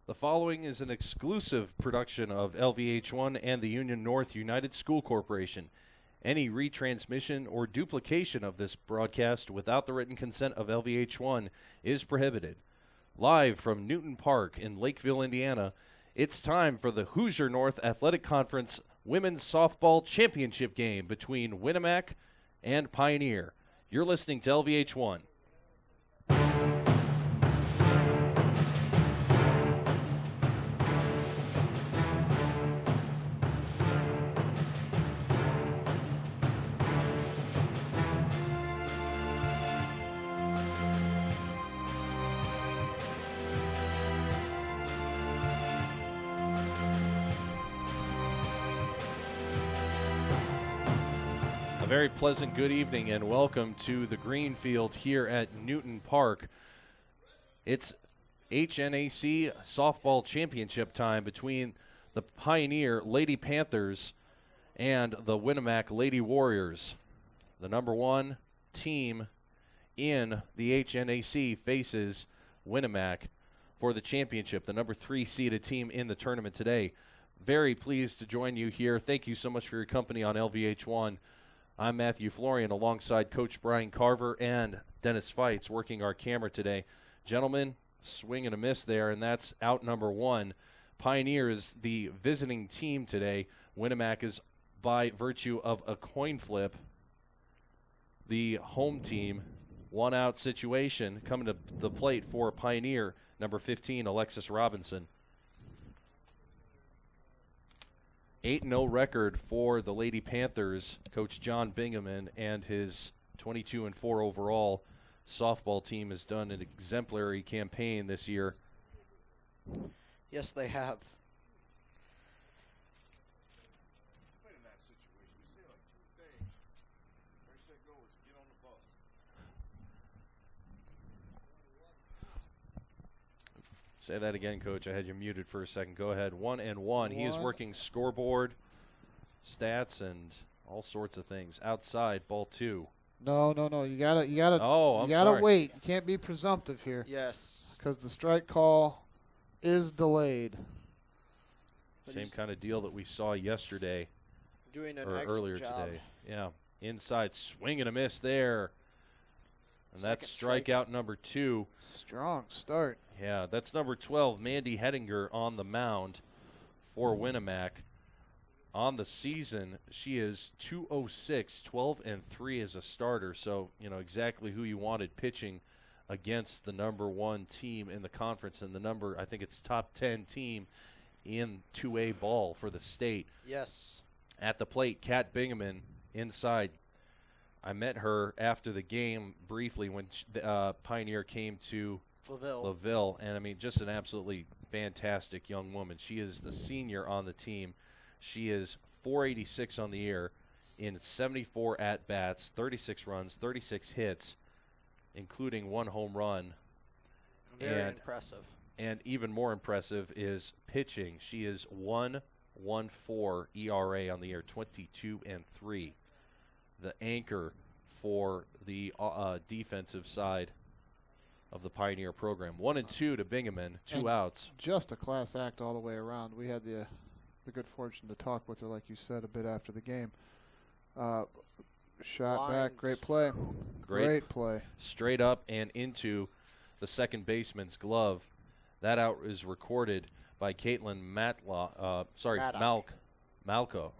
The following is an exclusive production of LVH1 and the Union North United School Corporation. Any retransmission or duplication of this broadcast without the written consent of LVH1 is prohibited. Live from Newton Park in Lakeville, Indiana, it's time for the Hoosier North Athletic Conference Women's Softball Championship game between Winamac and Pioneer. You're listening to LVH1. Very pleasant good evening and welcome to the green field here at Newton Park. It's HNAC softball championship time between the Pioneer Lady Panthers and the Winamac Lady Warriors. The number one team in the HNAC faces Winamac for the championship, the number 3 seeded team in the tournament today. Very pleased to join you here. Thank you so much for your company on LVH1. I'm Matthew Florian alongside Coach Brian Carver and Dennis Feitz working our camera today. Gentlemen, swing and a miss there, and that's out number 1. Pioneer is the visiting team today. Winamac is, by virtue of a coin flip, the home team. 1-out situation coming to the plate for Pioneer, number 15, Alexis Robinson. 8-0 record for the Lady Panthers, Coach John Bingaman, and his 22-4 overall softball team has done an exemplary campaign this year. Yes, they have. Say that again, Coach. I had you muted for a second. Go ahead. 1-1. He is working scoreboard, stats, and all sorts of things. Outside, ball 2. No. You gotta wait. You can't be presumptive here. Yes. Because the strike call is delayed. Same kind of deal that we saw yesterday. Doing an or excellent earlier job. today. Yeah. Inside, swing and a miss there. And that's strikeout number 2. Strong start. Yeah, that's number 12, Mandy Hettinger on the mound for Winamac. On the season, she is 206, 12-3 as a starter. So, exactly who you wanted pitching against the number 1 team in the conference and I think it's top 10 team in 2A ball for the state. Yes. At the plate, Kat Bingaman inside. I met her after the game briefly when Pioneer came to LaVille, and just an absolutely fantastic young woman. She is the senior on the team. She is 486 on the year in 74 at-bats, 36 runs, 36 hits, including 1 home run. Very impressive. And even more impressive is pitching. She is 1.14 ERA on the year, 22-3. The anchor for the defensive side of the Pioneer program. 1-2 to Bingaman, 2 outs. Just a class act all the way around. We had the good fortune to talk with her, like you said, a bit after the game. Shot back, great play. Great play. Straight up and into the second baseman's glove. That out is recorded by Caitlin Malco.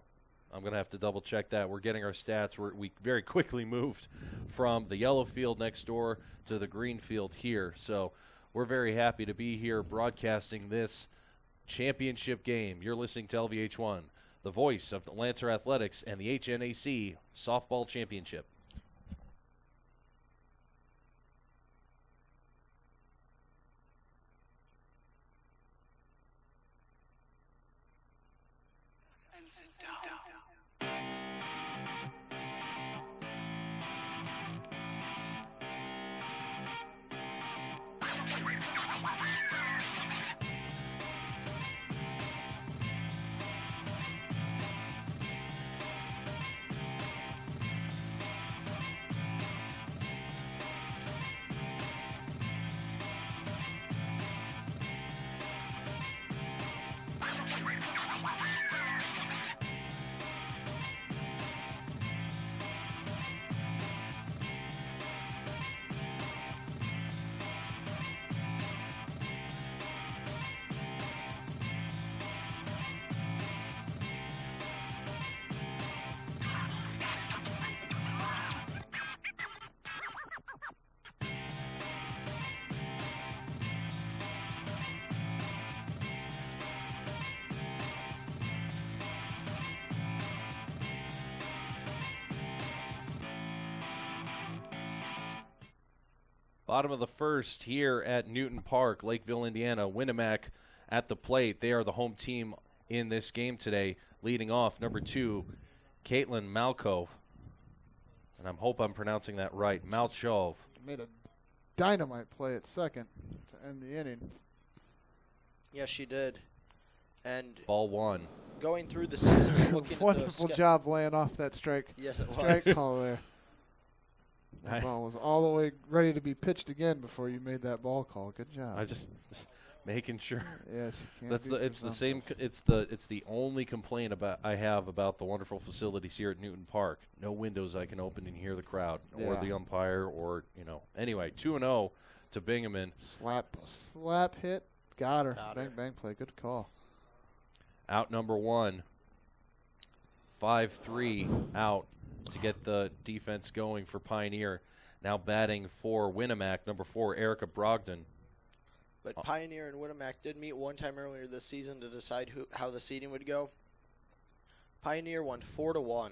I'm going to have to double-check that. We're getting our stats. We very quickly moved from the yellow field next door to the green field here. So we're very happy to be here broadcasting this championship game. You're listening to LVH1, the voice of the Lancer Athletics and the HNAC Softball Championship. Sit down. Bottom of the first here at Newton Park, Lakeville, Indiana. Winamac at the plate. They are the home team in this game today. Leading off, number 2, Caitlin Malkov. And I hope I'm pronouncing that right. Malchov. Made a dynamite play at second to end the inning. Yes, she did. And Ball 1. going through the season, looking Wonderful at the job laying off that strike. Yes, it was. Strike call there. That ball was all the way ready to be pitched again before you made that ball call. Good job. I just making sure. Yes, you can't That's be it's the same. presumptive. It's the only complaint I have about the wonderful facilities here at Newton Park. No windows I can open and hear the crowd or Yeah. the umpire or Anyway, 2-0 to Bingaman. Slap hit. Got her. Got bang, her. bang play. Good call. Out number 1. 5-3 out to get the defense going for Pioneer. Now batting for Winamac, number 4, Erica Brogdon. But Pioneer and Winamac did meet one time earlier this season to decide how the seeding would go. Pioneer won 4-1.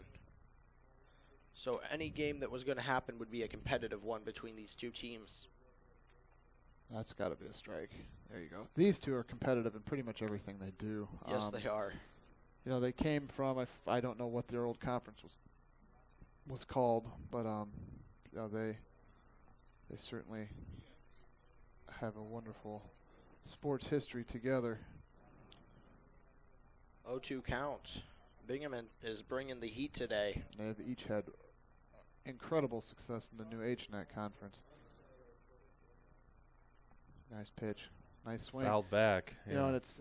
So any game that was going to happen would be a competitive one between these two teams. That's got to be a strike. There you go. These two are competitive in pretty much everything they do. Yes, they are. They came from, I don't know what their old conference was called, but they certainly have a wonderful sports history together. 0-2 count. Bingaman is bringing the heat today. They've each had incredible success in the new HNAC conference. Nice pitch, nice swing. Fouled back. And it's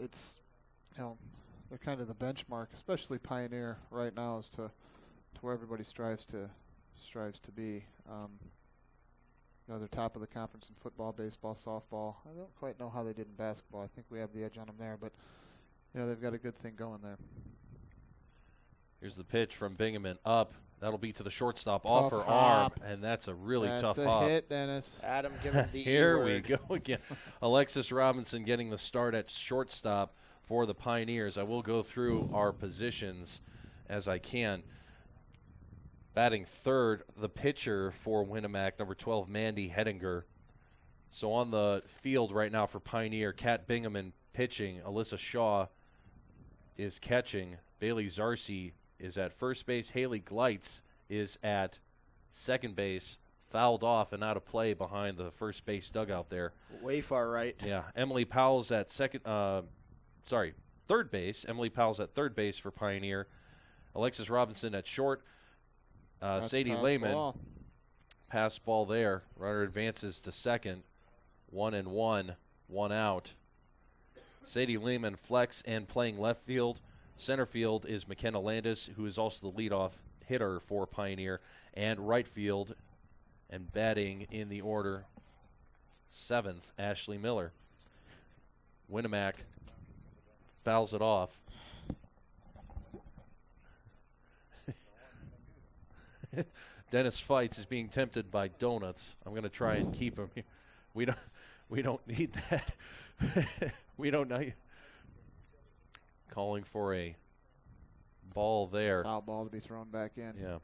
they're kind of the benchmark, especially Pioneer right now, as to where everybody strives to be. They're top of the conference in football, baseball, softball. I don't quite know how they did in basketball. I think we have the edge on them there, but they've got a good thing going there. Here's the pitch from Bingaman up. That'll be to the shortstop Tough off her hop. arm, and that's a really That's tough a hop. hit, Dennis. Adam giving the Here E-word. we go again. Alexis Robinson getting the start at shortstop for the Pioneers. I will go through our positions as I can. Batting third, the pitcher for Winamac, number 12, Mandy Hettinger. So on the field right now for Pioneer, Kat Bingaman pitching. Alyssa Shaw is catching. Bailey Zarcy is at first base. Haley Gleitz is at second base, fouled off and out of play behind the first base dugout there. Way far right. Yeah, Emily Powell's at third base. Emily Powell's at third base for Pioneer. Alexis Robinson at short. Sadie Lehman, pass ball there. Runner advances to second. 1-1, 1 out. Sadie Lehman flex and playing left field. Center field is McKenna Landis, who is also the leadoff hitter for Pioneer. And right field and batting in the order, 7th, Ashley Miller. Winamac fouls it off. Dennis Fights is being tempted by donuts. I'm going to try and keep him here. We don't need that. We don't know. Calling for a ball there. Foul ball to be thrown back in. Yeah.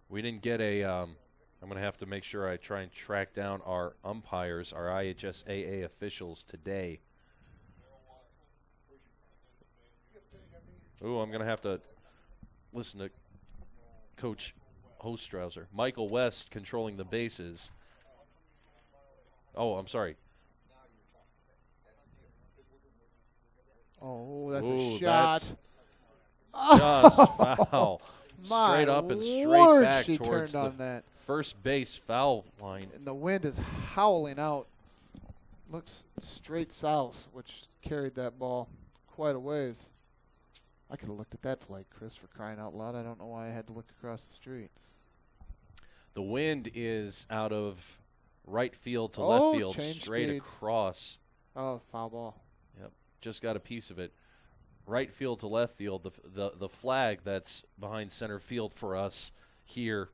We didn't get a I'm going to have to make sure I try and track down our umpires, our IHSAA officials today. Ooh, I'm going to have to listen to Coach Hostrauser. Michael West controlling the bases. Oh, I'm sorry. Oh, that's Ooh, a shot. Just foul. My Straight up and straight Lord, back she towards turned the on that. first base foul line. And the wind is howling out. Looks straight south, which carried that ball quite a ways. I could have looked at that flag, Chris, for crying out loud. I don't know why I had to look across the street. The wind is out of right field to left field, change straight speeds. across. Oh, foul ball. Yep, just got a piece of it. Right field to left field. The flag that's behind center field for us here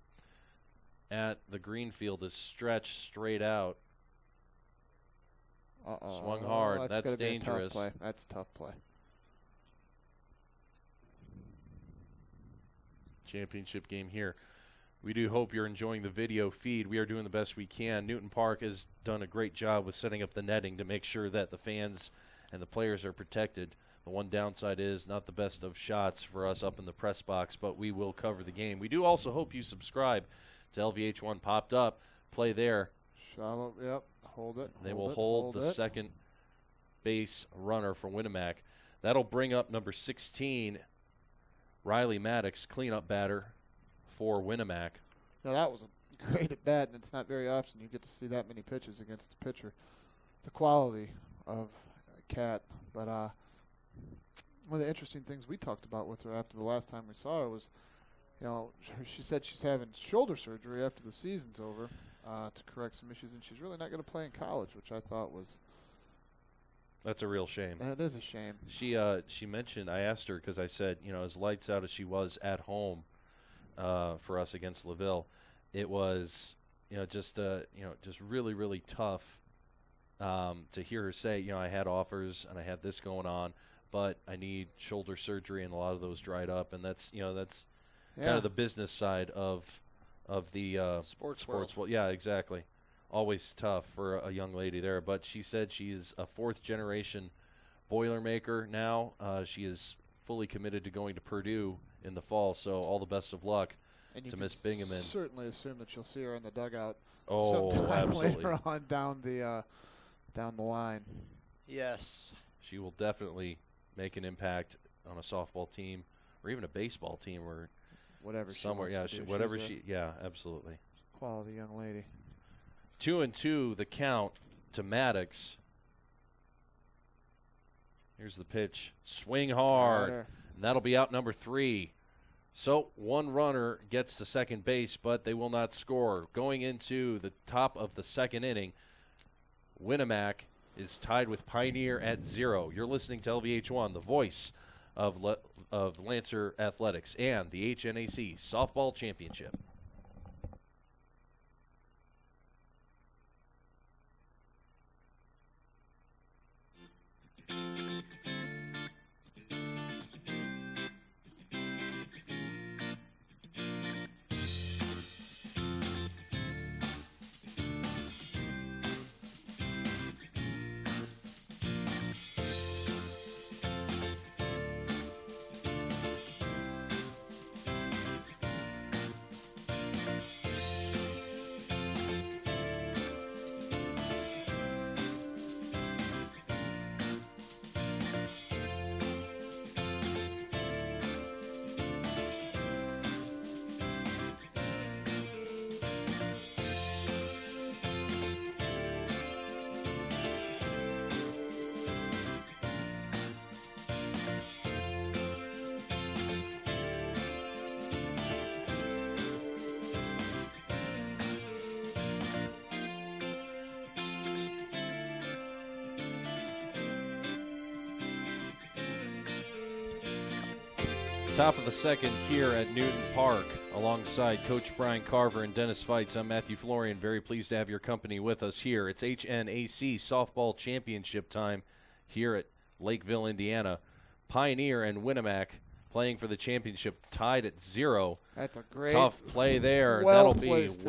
at the green field is stretched straight out. Uh-oh. Swung hard. That's gotta be a tough dangerous. play. That's a tough play. Championship game here. We do hope you're enjoying the video feed. We are doing the best we can. Newton Park has done a great job with setting up the netting to make sure that the fans and the players are protected. The one downside is not the best of shots for us up in the press box, but we will cover the game. We do also hope you subscribe to LVH1 Popped Up. Play there. Shallow, yep. Hold it. They will hold the second base runner for Winamac. That'll bring up number 16, Riley Maddox, cleanup batter for Winamac. Now, that was a great at bat, and it's not very often you get to see that many pitches against a pitcher. The quality of Kat. But one of the interesting things we talked about with her after the last time we saw her was, she said she's having shoulder surgery after the season's over to correct some issues, and she's really not going to play in college, which I thought was... That's a real shame. That is a shame. She mentioned, I asked her because I said, as lights out as she was at home for us against LaVille, it was, just really, really tough to hear her say, I had offers and I had this going on, but I need shoulder surgery and a lot of those dried up, and that's kind of the business side of the sports world. Well, yeah, exactly. Always tough for a young lady there, but she said she is a fourth-generation Boilermaker now. She is fully committed to going to Purdue in the fall, so all the best of luck to Miss Bingaman. Certainly assume that you'll see her in the dugout sometime absolutely. Later on down the line. Yes. She will definitely make an impact on a softball team or even a baseball team or whatever somewhere. Yeah, absolutely. Quality young lady. 2-2 the count to Maddox. Here's the pitch. Swing hard. And that'll be out number 3. So one runner gets to second base, but they will not score. Going into the top of the second inning, Winamac is tied with Pioneer at 0. You're listening to LVH1, the voice of Lancer Athletics and the HNAC Softball Championship. Top of the second here at Newton Park, alongside Coach Brian Carver and Dennis Feitz. I'm Matthew Florian. Very pleased to have your company with us here. It's HNAC Softball Championship time here at Lakeville, Indiana. Pioneer and Winamac playing for the championship, tied at 0. That's a great tough play there. Well That'll be placed.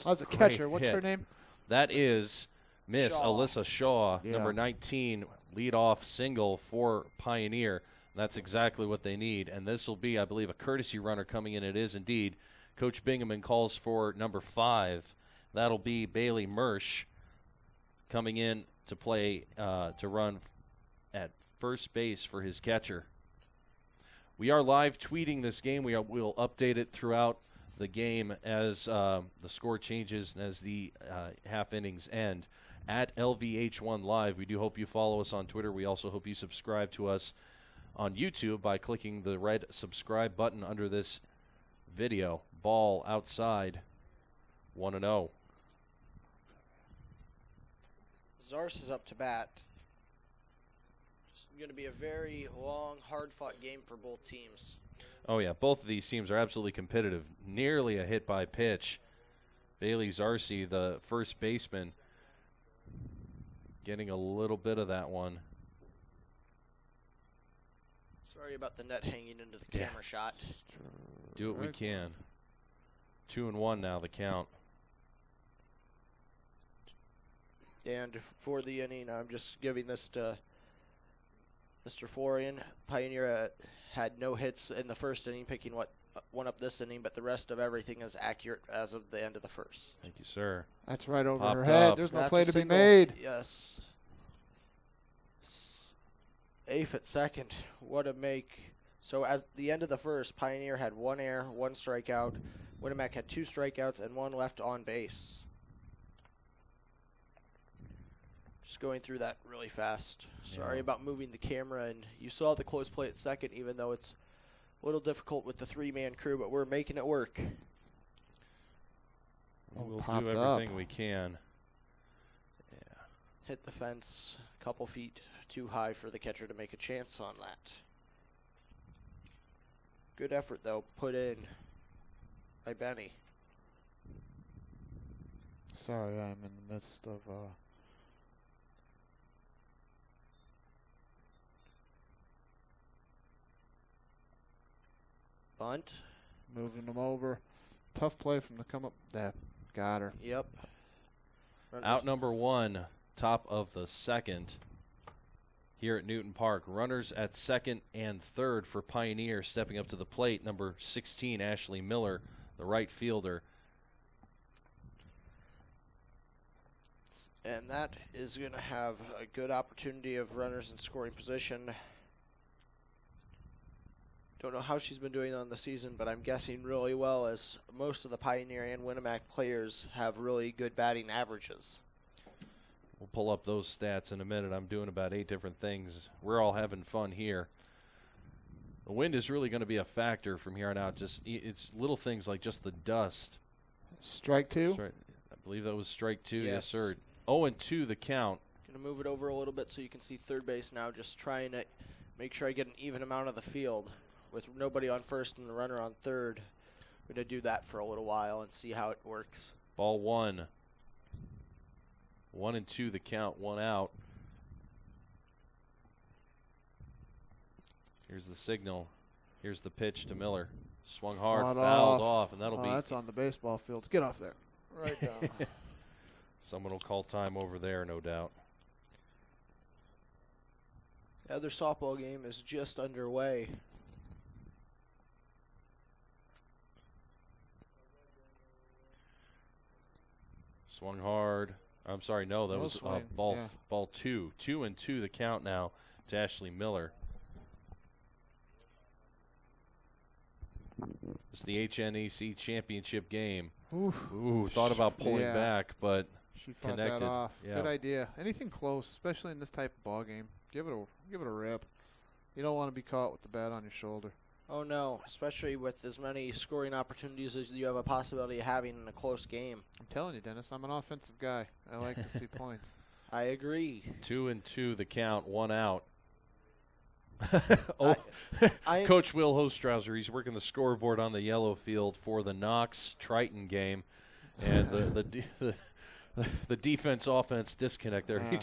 How's a catcher? What's her name? That is Miss Shaw. Alyssa Shaw, Yeah. number 19, leadoff single for Pioneer. That's exactly what they need. And this will be, I believe, a courtesy runner coming in. It is indeed. Coach Bingaman calls for number 5. That'll be Bailey Mersch coming in to play, to run at first base for his catcher. We are live tweeting this game. We'll update it throughout the game as the score changes and as the half innings end. At LVH1 Live, we do hope you follow us on Twitter. We also hope you subscribe to us on YouTube by clicking the red subscribe button under this video. Ball outside, 1-0. Zars is up to bat. It's going to be a very long, hard-fought game for both teams. Oh, yeah, both of these teams are absolutely competitive. Nearly a hit by pitch. Bailey Zarcy, the first baseman, getting a little bit of that one. Sorry about the net hanging into the camera shot. Do what we can. 2-1 now, the count. And for the inning, I'm just giving this to Mr. Florian. Pioneer had no hits in the first inning, picking one up this inning, but the rest of everything is accurate as of the end of the first. Thank you, sir. That's right over Popped her head. up. There's no That's play a to be single. made. Yes. Ace at second. What a make. So as the end of the first, Pioneer had 1 error, 1 strikeout. Winamac had 2 strikeouts and 1 left on base. Just going through that really fast. Sorry about moving the camera, and you saw the close play at second, even though it's a little difficult with the 3-man crew, but we're making it work. We'll popped do everything we can. Yeah. Hit the fence a couple feet too high for the catcher to make a chance on that. Good effort, though, put in by Benny. Sorry, I'm in the midst of Bunt. moving them over. Tough play from the come up. That got her. Yep. Runners- Out number 1, top of the second here at Newton Park. Runners at second and third for Pioneer. Stepping up to the plate, number 16, Ashley Miller, the right fielder. And that is going to have a good opportunity of runners in scoring position. Don't know how she's been doing on the season, but I'm guessing really well, as most of the Pioneer and Winamac players have really good batting averages. We'll pull up those stats in a minute. I'm doing about 8 different things. We're all having fun here. The wind is really going to be a factor from here on out. It's little things like just the dust. Strike 2. I believe that was strike 2. Yes, Yes. sir. 0-2 the count. Going to move it over a little bit so you can see third base now, just trying to make sure I get an even amount of the field. With nobody on first and the runner on third, we're going to do that for a little while and see how it works. Ball 1. 1-2 the count, 1 out. Here's the signal. Here's the pitch to Miller. Swung hard, Fought fouled off. off, and that'll Oh, be. that's on the baseball fields. Get off there. Right down. Someone will call time over there, no doubt. The other softball game is just underway. Swung hard. I'm sorry, no, that No was swing, ball yeah. ball 2. 2-2 the count now to Ashley Miller. It's the HNAC championship game. Ooh, thought about pulling Yeah. back, but She fought connected. that off. Yeah. Good idea. Anything close, especially in this type of ball game, give it a rip. You don't want to be caught with the bat on your shoulder. Oh no, especially with as many scoring opportunities as you have a possibility of having in a close game. I'm telling you, Dennis, I'm an offensive guy. I like to see points. I agree. 2-2 the count, 1 out. I Coach Will Hostrauser, he's working the scoreboard on the yellow field for the Knox Triton game, and the defense-offense disconnect there. We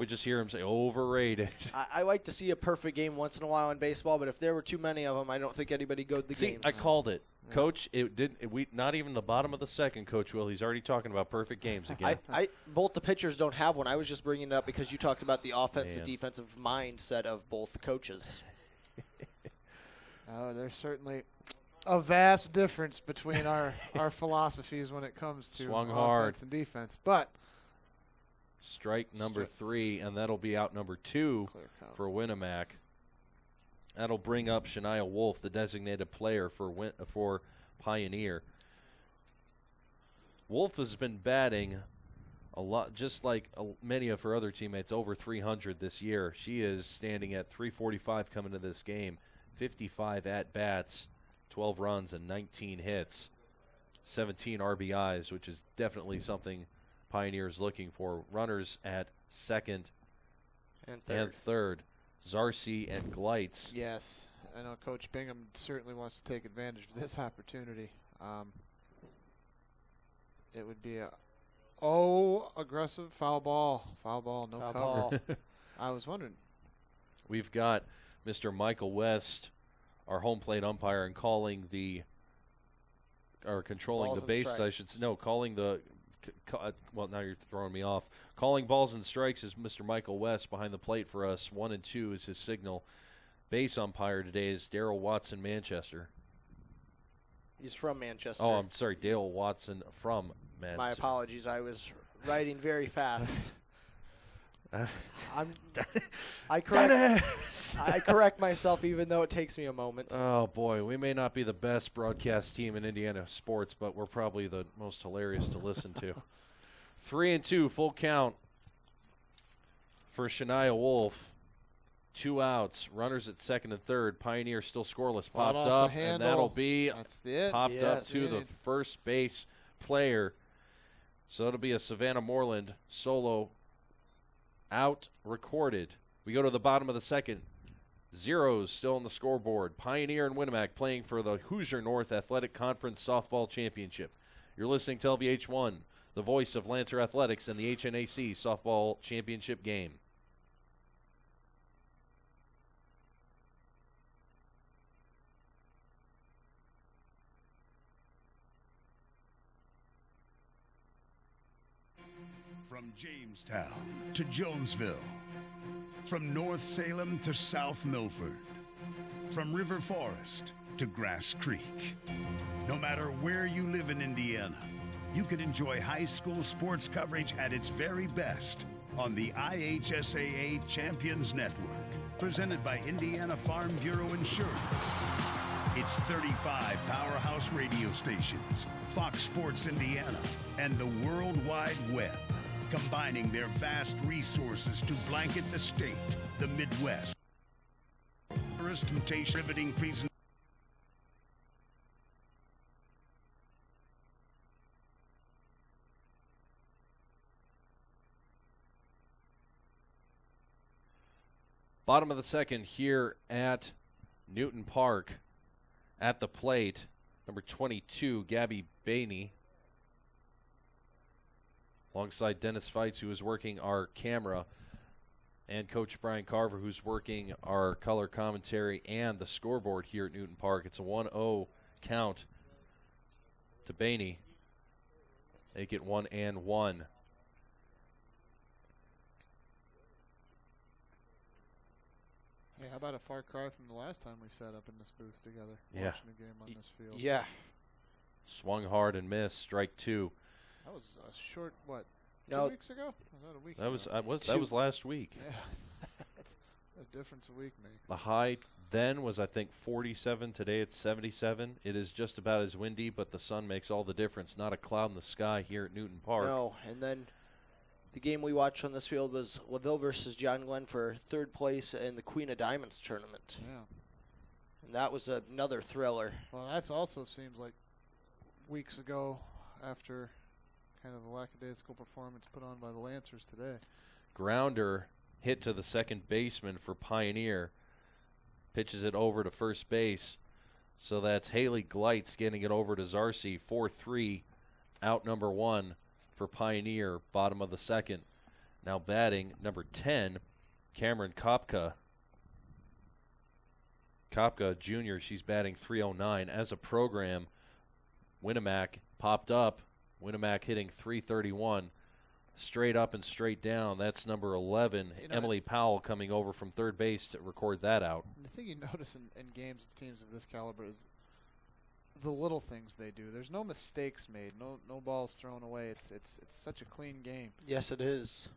just hear him say overrated. I like to see a perfect game once in a while in baseball, but if there were too many of them, I don't think anybody goes the See, games. I called it, Coach. We not even the bottom of the second, Coach Will. He's already talking about perfect games again. Both the pitchers don't have one. I was just bringing it up because you talked about the offensive Man. defensive mindset of both coaches. There's certainly a vast difference between our philosophies when it comes to Swung offense hard. and defense. But Strike number 3, and that'll be out number 2 clear count. for Winamac. That'll bring up Shania Wolf, the designated player for Pioneer. Wolf has been batting a lot, just like many of her other teammates, over 300 this year. She is standing at 345 coming to this game, 55 at-bats, 12 runs and 19 hits, 17 RBIs, which is definitely something Pioneer is looking for. Runners at second And third. Zarcy and Gleitz. Yes, I know Coach Bingham certainly wants to take advantage of this opportunity. It would be aggressive foul ball, no Foul cover. ball. I was wondering. We've got Mr. Michael West, our home plate umpire, and calling the or controlling Balls the and bases, I strikes. should say. No, calling the well, now you're throwing me off. Calling balls and strikes is Mr. Michael West behind the plate for us. 1 and 2 is his signal. Base umpire today is Daryl Watson, Manchester. He's from Manchester. Oh, I'm sorry, Dale Watson from Manchester. My apologies. I was writing very fast. I correct myself even though it takes me a moment. Oh, boy, we may not be the best broadcast team in Indiana sports, but we're probably the most hilarious to listen to. 3 and 2, full count for Shania Wolf. 2 outs, runners at second and third. Pioneer still scoreless. Flat Popped off the up, and handle. that'll be That's it. popped up Yes. to the first base player. So it'll be a Savannah Moreland solo out recorded. We go to the bottom of the second. Zeros still on the scoreboard. Pioneer and Winamac playing for the Hoosier North Athletic Conference Softball Championship. You're listening to LVH1, the voice of Lancer Athletics and the HNAC Softball Championship game. From Jamestown to Jonesville, from North Salem to South Milford, from River Forest to Grass Creek. No matter where you live in Indiana, you can enjoy high school sports coverage at its very best on the IHSAA Champions Network, presented by Indiana Farm Bureau Insurance. It's 35 powerhouse radio stations, Fox Sports Indiana, and the World Wide Web, combining their vast resources to blanket the state, the Midwest. First temptation riveting presentation. Bottom of the second here at Newton Park. At the plate, number 22, Gabby Bainey, alongside Dennis Feitz, who is working our camera, and Coach Brian Carver, who's working our color commentary and the scoreboard here at Newton Park. It's a 1-0 count to Bainey. Make it 1-1. Hey, how about a far cry from the last time we sat up in this booth together Yeah. watching a game on this field? Yeah. Swung hard and missed. Strike 2. That was a short, what, No. 2 weeks ago? Was that a week That ago? was last week. Yeah. That's a difference a week makes. The high then was, I think, 47. Today it's 77. It is just about as windy, but the sun makes all the difference. Not a cloud in the sky here at Newton Park. No, and then the game we watched on this field was LaVille versus John Glenn for third place in the Queen of Diamonds tournament. Yeah. And that was another thriller. Well, that's also seems like weeks ago after kind of the lackadaisical performance put on by the Lancers today. Grounder hit to the second baseman for Pioneer. Pitches it over to first base. So that's Haley Gleitz getting it over to Zarcy. 4-3, out number 1 for Pioneer, bottom of the second. Now batting, number 10, Cameron Kopka. Kopka Jr., she's batting .309. As a program, Winamac popped up. Winamac hitting .331. Straight up and straight down. That's number 11, Emily Powell, coming over from third base to record that out. The thing you notice in games of teams of this caliber is the little things they do. There's no mistakes made, no balls thrown away. It's such a clean game. Yes, it is.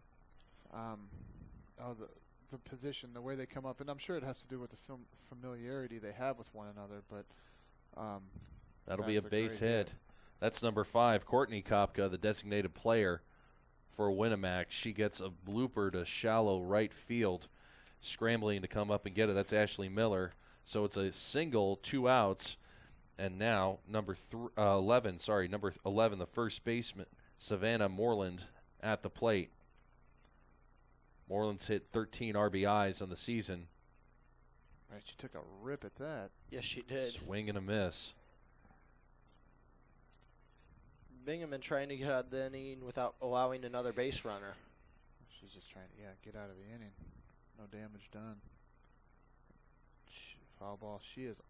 The position, the way they come up, and I'm sure it has to do with the familiarity they have with one another. But that'll be a that's base great hit. That's number 5, Courtney Kopka, the designated player for Winamac. She gets a blooper to shallow right field, scrambling to come up and get it. That's Ashley Miller. So it's a single, 2 outs. And now number 11, the first baseman, Savannah Moreland, at the plate. Moreland's hit 13 RBIs on the season. right, she took a rip at that. Yes, she did. Swing and a miss. Bingaman trying to get out of the inning without allowing another base runner. She's just trying to get out of the inning. No damage done. Foul ball. She is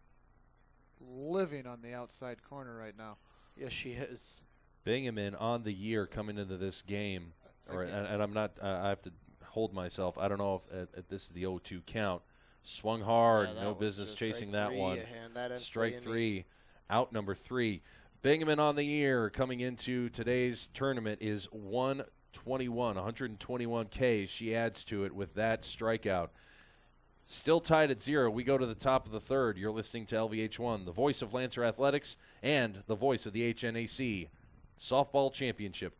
living on the outside corner right now. Yes, she is. Bingaman on the year coming into this game. And I'm not, I have to hold myself. I don't know if this is the 0-2 count. Swung hard, Yeah, no business chasing Strike that three, one. and that ends Strike the inning. 3, out number 3. Bingaman on the year coming into today's tournament is 121 Ks. She adds to it with that strikeout. Still tied at 0. We go to the top of the third. You're listening to LVH1, the voice of Lancer Athletics and the voice of the HNAC Softball Championship.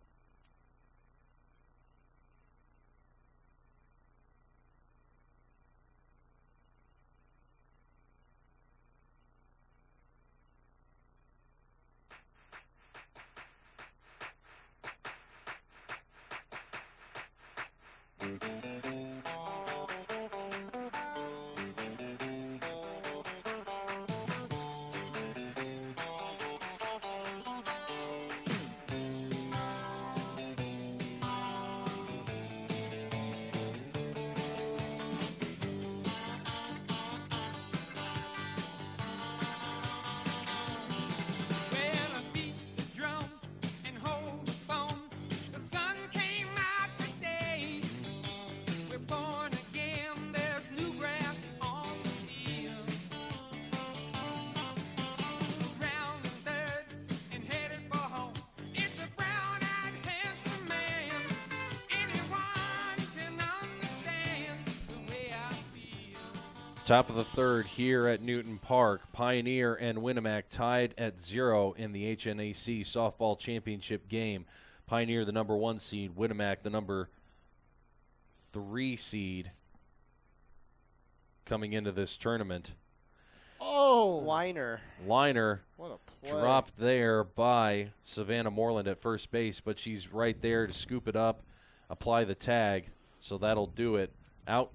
Top of the third here at Newton Park. Pioneer and Winamac tied at 0 in the HNAC Softball Championship game. Pioneer the number 1 seed, Winamac the number 3 seed coming into this tournament. Oh, Liner. what a play. Dropped there by Savannah Moreland at first base, but she's right there to scoop it up, apply the tag, so that'll do it. Out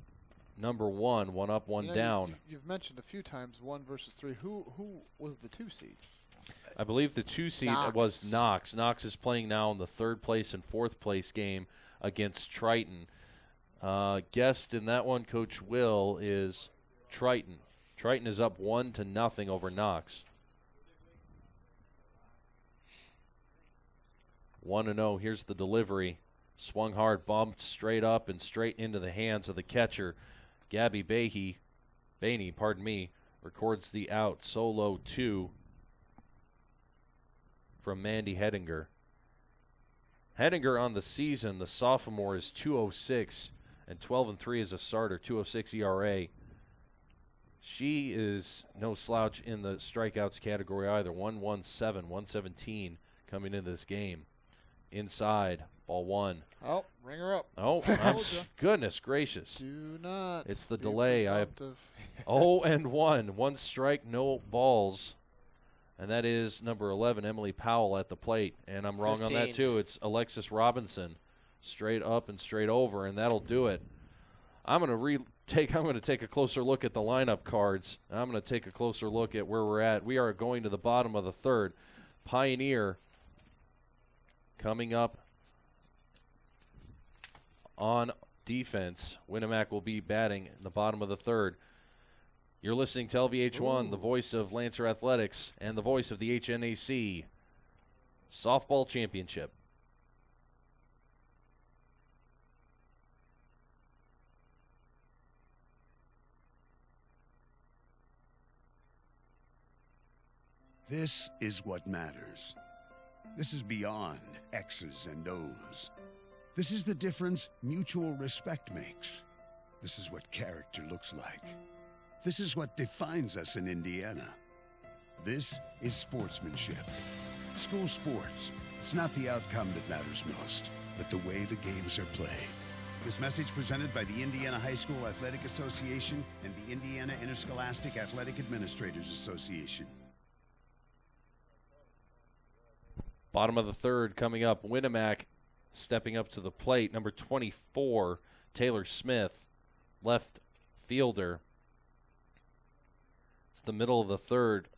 number 1, 1 up, 1 down. You've mentioned a few times 1 versus 3. Who was the 2 seed? I believe the 2 seed was Knox. Knox is playing now in the 3rd place and 4th place game against Triton. Guest in that one, Coach Will, is Triton. Triton is up 1-0 over Knox. 1-0. Here's the delivery. Swung hard, bumped straight up and straight into the hands of the catcher. Gabby Bainey, records the out. Solo 2 from Mandy Hettinger. Hettinger on the season, the sophomore, is 2.06 and 12-3 as a starter, 2.06 ERA. She is no slouch in the strikeouts category either. 117, 117 coming into this game. Inside, ball 1. Oh, ring her up. Oh, goodness gracious. Do not. It's the be delay. I have presumptive. 0-1. 1 strike, no balls. And that is number 11, Emily Powell, at the plate. And I'm wrong on that, 15. too. It's Alexis Robinson, straight up and straight over, and that'll do it. I'm going to take a closer look at the lineup cards. I'm going to take a closer look at where we're at. We are going to the bottom of the third. Pioneer coming up on defense. Winamac will be batting in the bottom of the third. You're listening to LVH1, the voice of Lancer Athletics and the voice of the HNAC Softball Championship. This is what matters. This is beyond X's and O's. This is the difference mutual respect makes. This is what character looks like. This is what defines us in Indiana. This is sportsmanship. School sports, it's not the outcome that matters most, but the way the games are played. This message presented by the Indiana High School Athletic Association and the Indiana Interscholastic Athletic Administrators Association. Bottom of the third coming up. Winamac stepping up to the plate. Number 24, Taylor Smith, left fielder. It's the middle of the third.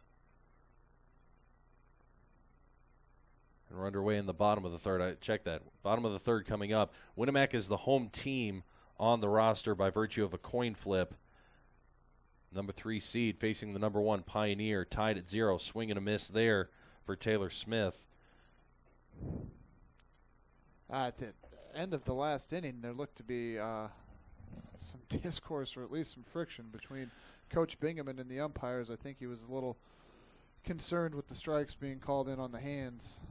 And we're underway in the bottom of the third. I checked that. Bottom of the third coming up. Winamac is the home team on the roster by virtue of a coin flip. Number 3 seed facing the number 1 Pioneer, tied at 0. Swing and a miss there for Taylor Smith. At the end of the last inning, there looked to be some discourse or at least some friction between Coach Bingaman and the umpires. I think he was a little concerned with the strikes being called in on the hands.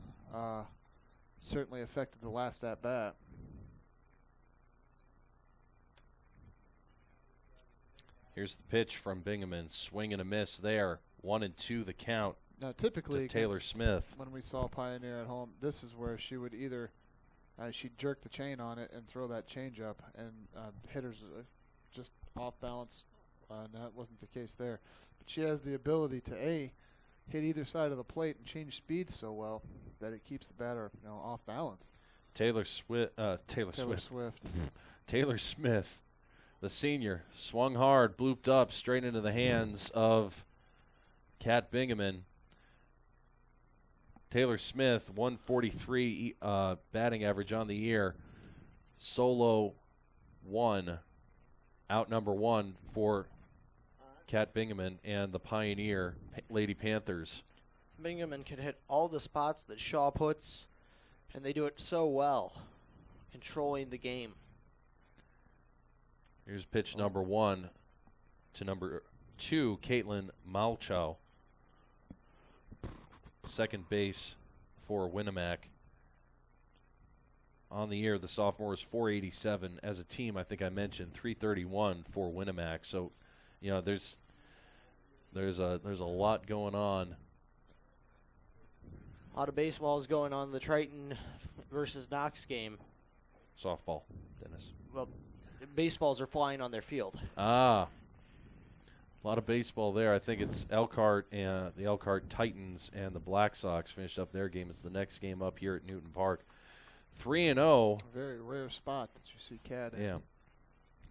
Certainly affected the last at-bat. Here's the pitch from Bingaman. Swing and a miss there. 1-2 the count. Now, typically, to Taylor Smith. When we saw Pioneer at home, this is where she would either she'd jerk the chain on it and throw that change up, and hitters just off balance. That wasn't the case there. But she has the ability to hit either side of the plate and change speeds so well that it keeps the batter off balance. Taylor Swift. Taylor Smith, the senior, swung hard, blooped up straight into the hands of Kat Bingaman. Taylor Smith, 143 batting average on the year. Solo 1, out number 1 for Kat Bingaman and the Pioneer Lady Panthers. Bingaman can hit all the spots that Shaw puts, and they do it so well, controlling the game. Here's pitch number 1 to number 2, Caitlin Malchow. Second base for Winamac. On the year, the sophomore is 487. As a team, I think I mentioned 331 for Winamac. So, there's a lot going on. A lot of baseball is going on in the Triton versus Knox game. Softball, Dennis. Well, baseballs are flying on their field. A lot of baseball there. I think it's Elkhart and the Elkhart Titans and the Black Sox finished up their game. It's the next game up here at Newton Park. 3-0. Very rare spot that you see Kat in. Yeah.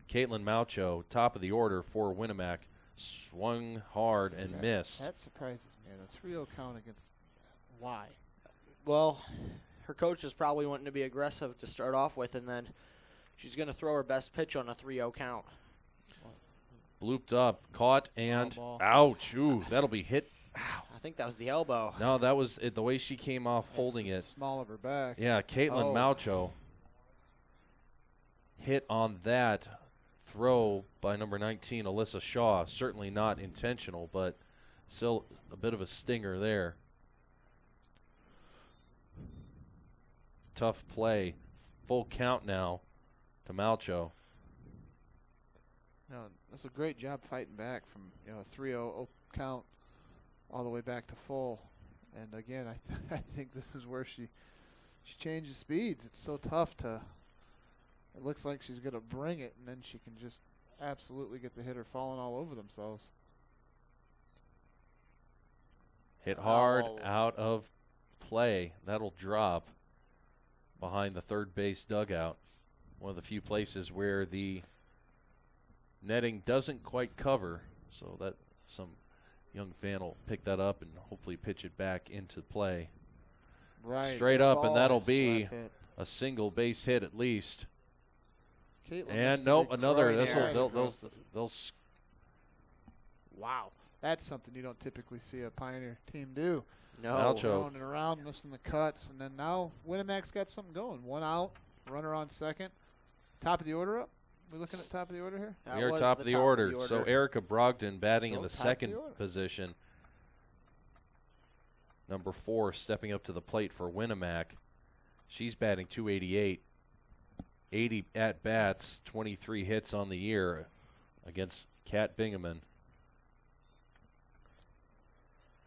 Caitlin Malchow, top of the order for Winamac, swung hard and missed. That surprises me. A 3-0 count against why? Well, her coach is probably wanting to be aggressive to start off with, and then she's going to throw her best pitch on a 3-0 count. Blooped up, caught, and ouch. Ooh, that'll be hit. Ow. I think that was the elbow. No, that was it. The way she came off holding it. Small of her back. Yeah, Caitlin Malchow hit on that throw by number 19, Alyssa Shaw. Certainly not intentional, but still a bit of a stinger there. Tough play. Full count now to Malchow. That's a great job fighting back from a 3-0 count all the way back to full. And again, I think this is where she changes speeds. It's so tough to. It looks like she's going to bring it, and then she can just absolutely get the hitter falling all over themselves. Hit hard, out of play. That'll drop behind the third base dugout. One of the few places where the netting doesn't quite cover, so that some young fan will pick that up and hopefully pitch it back into play. Right. Straight up, and that'll be a single base hit at least. Caitlin and nope, another. They'll wow, that's something you don't typically see a Pioneer team do. No, throwing it around, missing the cuts, and then now Winamac's got something going. One out, runner on second. Top of the order up. We're looking at top of the order here? We are top of the order. So Erica Brogdon batting in the second position. Number 4 stepping up to the plate for Winamac. She's batting .288. 80 at-bats, 23 hits on the year against Kat Bingaman.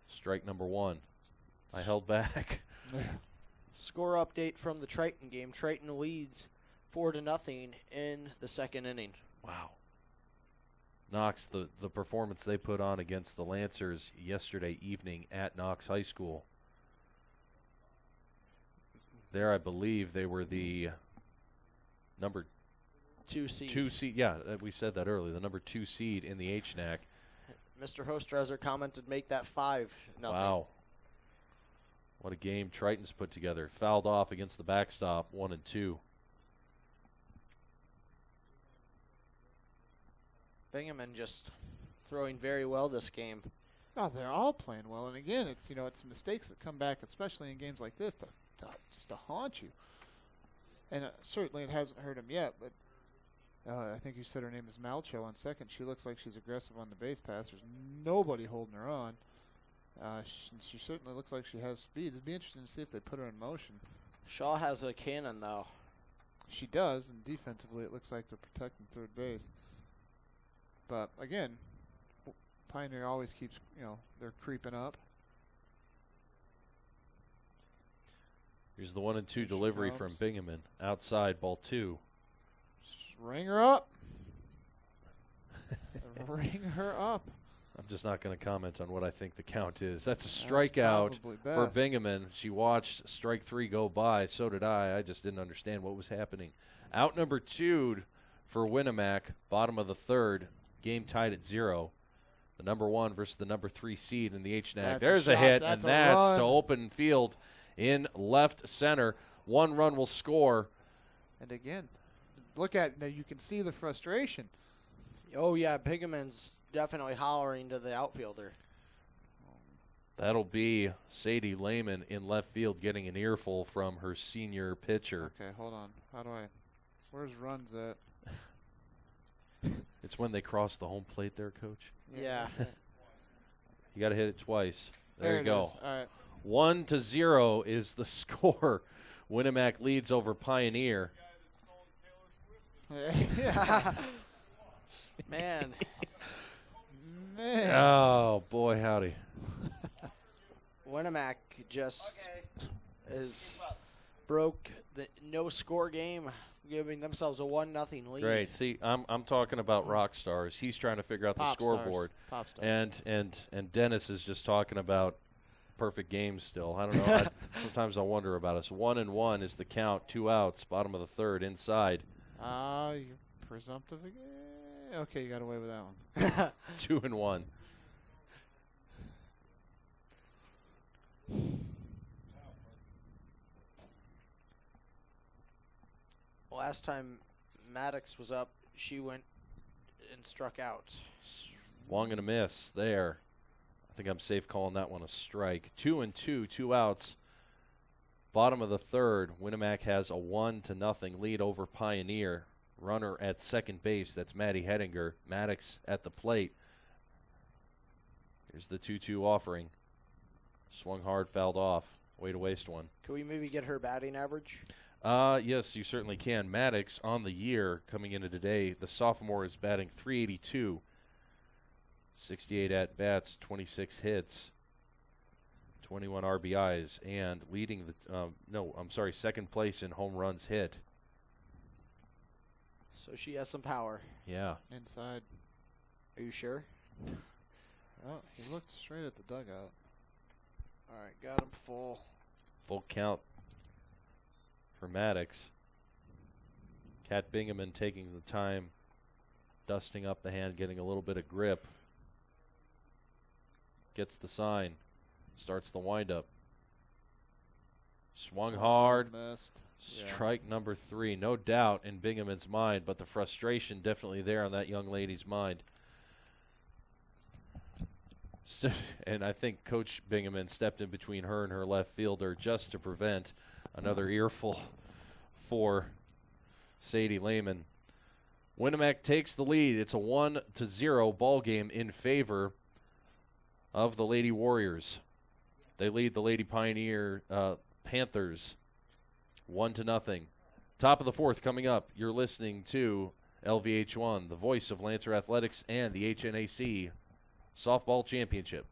Strike number 1. I held back. Score update from the Triton game. Triton leads 4-0 in the second inning. Wow. Knox, the performance they put on against the Lancers yesterday evening at Knox High School. There, I believe they were the number 2 seed. 2 seed. Yeah, we said that earlier. The number 2 seed in the HNAC. Mr. Hostreser commented, make that 5-0. Wow. What a game Triton's put together. Fouled off against the backstop, 1-2. Bingaman just throwing very well this game. Oh, they're all playing well, and again, it's mistakes that come back, especially in games like this, just to haunt you. And certainly it hasn't hurt him yet, but I think you said her name is Malcho on second. She looks like she's aggressive on the base pass. There's nobody holding her on. She certainly looks like she has speed. It'd be interesting to see if they put her in motion. Shaw has a cannon, though. She does, and defensively it looks like they're protecting third base. But again, Pioneer always keeps, they're creeping up. Here's the 1-2 delivery from Bingaman. Outside, ball 2. Ring her up. Ring her up. I'm just not going to comment on what I think the count is. That's a strikeout for Bingaman. She watched strike 3 go by. So did I. I just didn't understand what was happening. Out number 2 for Winamac, bottom of the third. Game tied at 0. The number 1 versus the number 3 seed in the HNAC. There's a hit, and that's to open field in left center. 1 run will score. And again, look at now. You can see the frustration. Oh, yeah, Bingaman's definitely hollering to the outfielder. That'll be Sadie Lehman in left field getting an earful from her senior pitcher. Okay, hold on. Where's runs at? It's when they cross the home plate there, Coach. Yeah. You got to hit it twice. There you go. All right. 1-0 is the score. Winamac leads over Pioneer. Man. Oh, boy, howdy. Winamac just broke the no-score game, giving themselves a 1-0 lead. Great. See, I'm talking about rock stars. He's trying to figure out the scoreboard. Pop stars. And Dennis is just talking about perfect games still. I don't know. Sometimes I wonder about us. 1-1 is the count. 2 outs. Bottom of the third. Inside. You're presumptive again. Okay, you got away with that one. 2-1. Last time Maddox was up, she went and struck out. Swung and a miss there. I think I'm safe calling that one a strike. 2-2, 2 outs. Bottom of the third, Winamac has a 1-0 lead over Pioneer. Runner at second base, that's Maddie Hettinger. Maddox at the plate. Here's the 2-2 offering. Swung hard, fouled off. Way to waste one. Could we maybe get her batting average? Yes, you certainly can. Maddox on the year coming into today, the sophomore is batting .382. 68 at-bats, 26 hits, 21 RBIs, and leading the second place in home runs hit. So she has some power. Yeah. Inside. Are you sure? Oh, he looked straight at the dugout. All right, got him full. Full count for Maddox. Kat Bingaman taking the time, dusting up the hand, getting a little bit of grip. Gets the sign. Starts the windup. Swung hard. Missed. Strike number 3. No doubt in Bingaman's mind, but the frustration definitely there on that young lady's mind. And I think Coach Bingaman stepped in between her and her left fielder just to prevent another earful for Sadie Lehman. Winamac takes the lead. It's a 1-0 ball game in favor of the Lady Warriors. They lead the Lady Pioneer Panthers 1-0. Top of the fourth coming up. You're listening to LVH1, the voice of Lancer Athletics and the HNAC Softball Championship.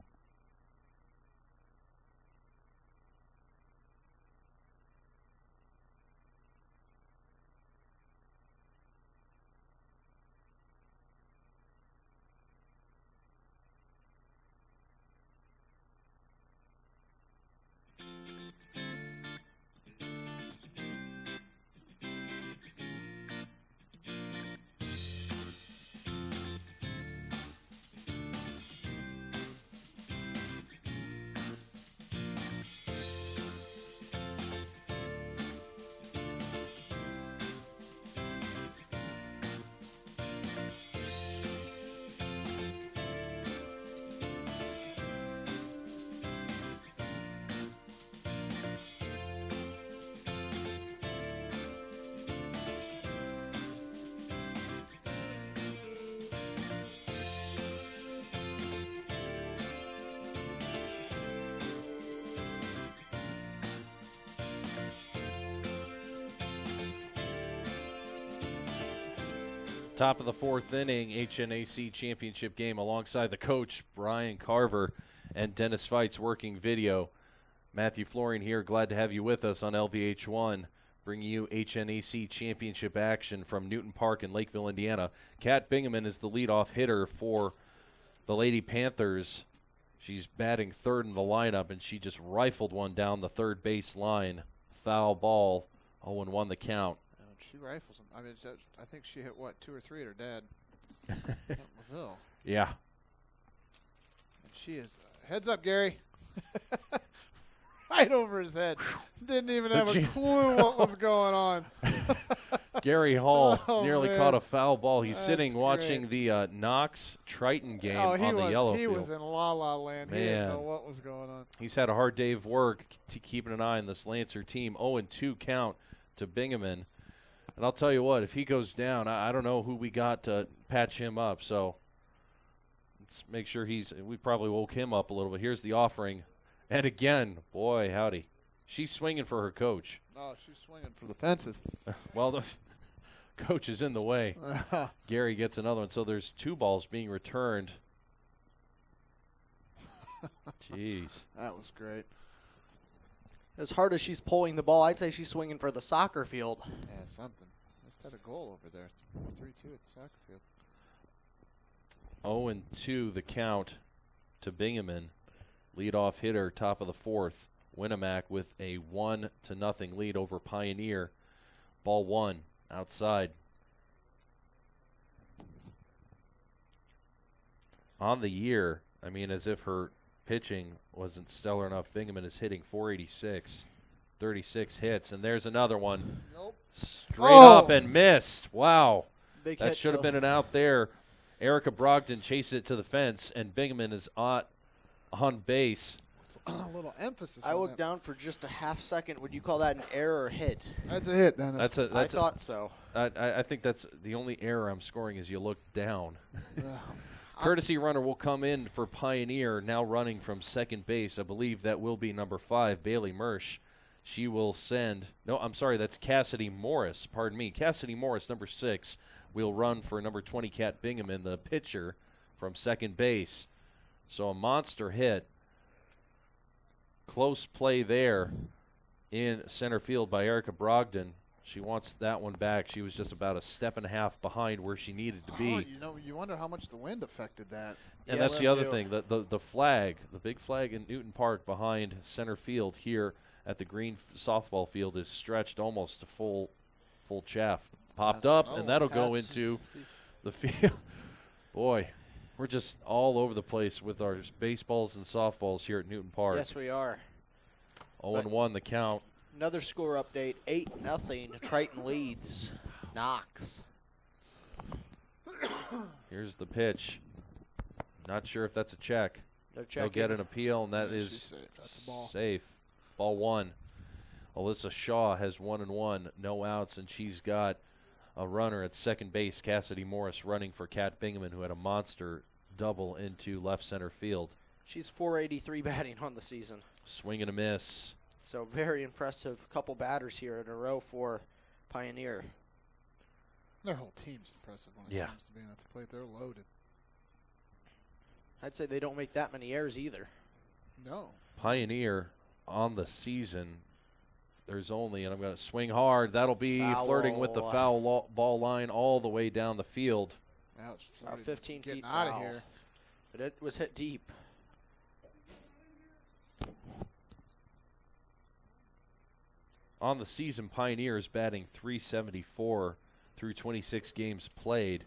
Top of the fourth inning, HNAC championship game alongside the coach, Brian Carver, and Dennis Feitz working video. Matthew Flooring here, glad to have you with us on LVH1, bringing you HNAC championship action from Newton Park in Lakeville, Indiana. Kat Bingaman is the leadoff hitter for the Lady Panthers. She's batting third in the lineup, and she just rifled one down the third base line. Foul ball, 0-1 the count. She rifles them. I mean, I think she hit, 2 or 3 at her dad. LaVille. Yeah. And she is, heads up, Gary. Right over his head. Didn't even have a clue what was going on. Gary Hall nearly man. caught a foul ball. He's That's sitting watching great. the Knox-Triton game Oh, on the yellow he field. was in la-la land. He Man. didn't know what was going on. He's had a hard day of work keeping an eye on this Lancer team. 0-2 count to Bingaman. And I'll tell you what, if he goes down, I don't know who we got to patch him up. So let's make sure we probably woke him up a little bit. Here's the offering. And again, boy, howdy. She's swinging for her coach. Oh, she's swinging for the fences. Well, the coach is in the way. Gary gets another one. So there's 2 balls being returned. Jeez. That was great. As hard as she's pulling the ball, I'd say she's swinging for the soccer field. Yeah, something. Just had a goal over there. 3-2 at the soccer field. 0-2 the count to Bingaman. Leadoff hitter, top of the fourth. Winamac with a 1-0 lead over Pioneer. Ball 1, outside. On the year, I mean, as if her pitching wasn't stellar enough, Bingaman is hitting .486, 36 hits, and there's another one. Nope. Straight up and missed. Wow. Big That hit, should have Joe. been an out there. Erica Brogdon chased it to the fence, and Bingaman is on base. A little emphasis I on looked that. down for just a half second. Would you call that an error or hit? That's a hit, Dennis. I thought so. I think that's the only error I'm scoring is you look down. Courtesy runner will come in for Pioneer, now running from second base. I believe that will be number 5, Bailey Mersch. She will send – no, I'm sorry, that's Cassidy Morris. Pardon me. Cassidy Morris, number 6, will run for number 20, Kat Bingaman, the pitcher, from second base. So a monster hit. Close play there in center field by Erica Brogdon. She wants that one back. She was just about a step and a half behind where she needed to be. You wonder how much the wind affected that. And Yeah, that's the other you. thing. The flag, the big flag in Newton Park behind center field here at the green softball field is stretched almost to full chaff. Popped up, and that'll go into the field. Boy, we're just all over the place with our baseballs and softballs here at Newton Park. Yes, we are. 0-1 the count. Another score update, 8-0. Triton leads. Knox. Here's the pitch. Not sure if that's a check. They're They'll checking. get an appeal, and that Yeah, is she's safe. That's the ball. safe. Ball 1. Alyssa Shaw has 1-1, no outs, and she's got a runner at second base, Cassidy Morris, running for Kat Bingaman, who had a monster double into left center field. She's .483 batting on the season. Swing and a miss. So very impressive couple batters here in a row for Pioneer. Their whole team's impressive when it comes to being at the plate. They're loaded. I'd say they don't make that many errors either. No. Pioneer on the season, there's only, and I'm going to swing hard, that'll be Foul. flirting with the foul ball line all the way down the field. Now it's About 15 getting feet out of foul. here. But it was hit deep. On the season, Pioneer is batting .374 through 26 games played.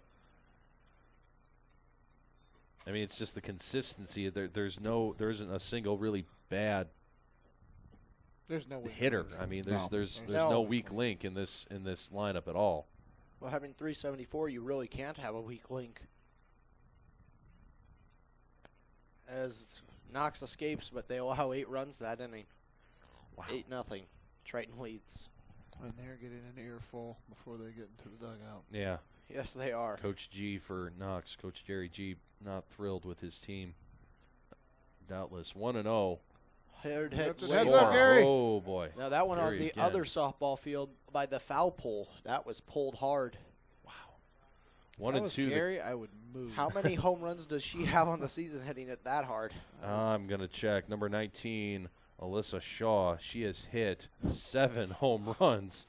I mean, it's just the consistency. There isn't a single really bad There's no weak hitter. link. I mean, No. there's No. no weak link in this lineup at all. Well, having .374, you really can't have a weak link. As Knox escapes, but they allow 8 runs that inning. Wow. 8-0. Triton leads. And they're getting an earful before they get into the dugout. Yeah. Yes, they are. Coach G for Knox, Coach Jerry G, not thrilled with his team. Doubtless 1-0. Hard Heads hit. up, score. Gary. Oh boy. Now that one on Gary the again. other softball field by the foul pole. That was pulled hard. 1 If I and was 2. Gary, I would move. How many home runs does she have on the season hitting it that hard? I'm going to check. Number 19, Alyssa Shaw. She has hit 7 home runs.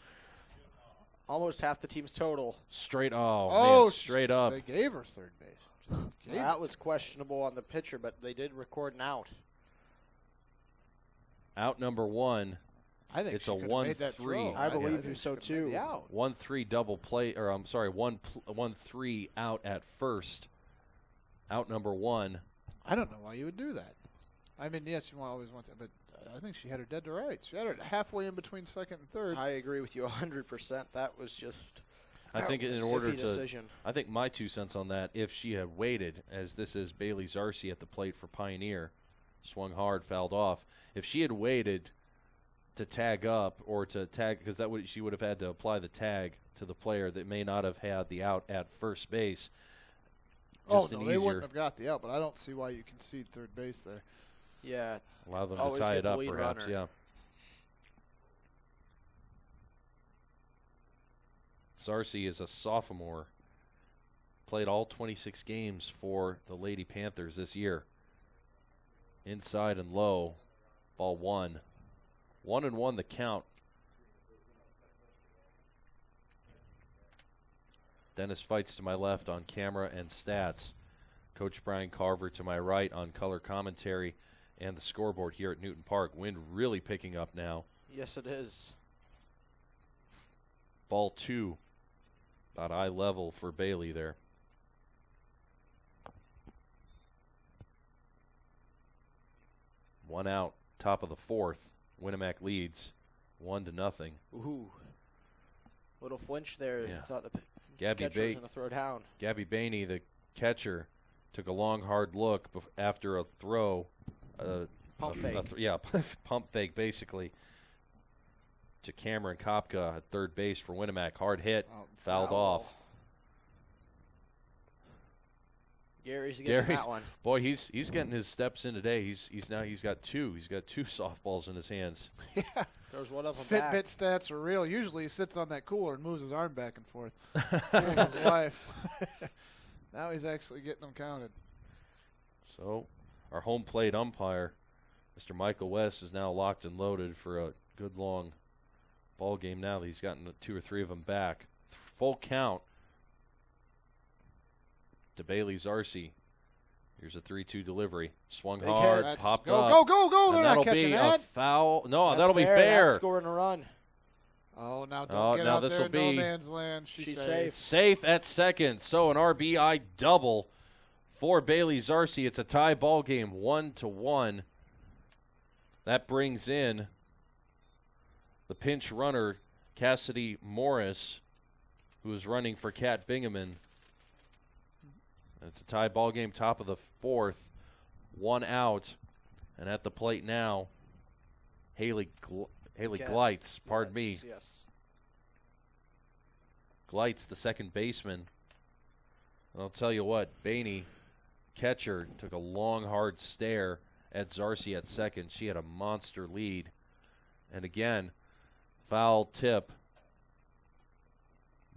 Almost half the team's total. Straight up. They gave her third base. Just gave That her. was questionable on the pitcher, but they did record an out. Out number 1. I think it's she a could have made that 1-3. throw. I believe think you she so, could have made too. the out. 1-3 double play, or I'm sorry, 1-3 out at first. Out number 1. I don't know why you would do that. I mean, yes, you always want that, but I think she had her dead to rights. She had her halfway in between second and third. I agree with you 100%. That was just I think in a order iffy to, decision. I think my 2 cents on that, if she had waited, as this is Bailey Zarcy at the plate for Pioneer, swung hard, fouled off. If she had waited to tag up or to tag, because she would have had to apply the tag to the player that may not have had the out at first base. Just they easier, wouldn't have got the out, but I don't see why you concede third base there. Yeah. allow them to Always tie get it the up, lead perhaps. runner. Yeah. Zarcy is a sophomore. Played all 26 games for the Lady Panthers this year. Inside and low. Ball 1. 1-1 the count. Dennis Fights to my left on camera and stats. Coach Brian Carver to my right on color commentary and the scoreboard here at Newton Park. Wind really picking up now. Yes, it is. Ball 2. About eye level for Bailey there. One out, top of the 4th. Winamac leads 1-0. Ooh. Little flinch there. Yeah. Thought the Gabby catcher was going to throw down. Gabby Bainey, the catcher, took a long, hard look after a throw. Pump fake. Pump fake, basically, to Cameron Kopka at third base for Winamac. Hard hit, fouled off. Gary's getting that one. Boy, he's getting his steps in today. He's got 2. He's got 2 softballs in his hands. Yeah. There's one of them Fitbit back. stats are real. Usually he sits on that cooler and moves his arm back and forth. His wife. Now he's actually getting them counted. So our home plate umpire, Mr. Michael West, is now locked and loaded for a good long ball game now that he's gotten 2 or 3 of them back. Full count to Bailey Zarcy. Here's a 3-2 delivery. Swung Big hard, hit. popped Go, up. Go. And They're that'll not catching be that. a foul. No, That's that'll be fair. fair. That's scoring a run. Oh, now Oh, don't get now out this'll there in no be- man's land. She's safe. Safe at second. So an RBI double for Bailey Zarcy. It's a tie ball game, 1-1. That brings in the pinch runner, Cassidy Morris, who is running for Kat Bingaman. And it's a tie ball game, top of the 4th. 1 out. And at the plate now, Haley Gleitz, pardon me. Yes. Gleitz, the second baseman. And I'll tell you what, Bainey, catcher, took a long, hard stare at Zarcy at second. She had a monster lead. And again, foul tip.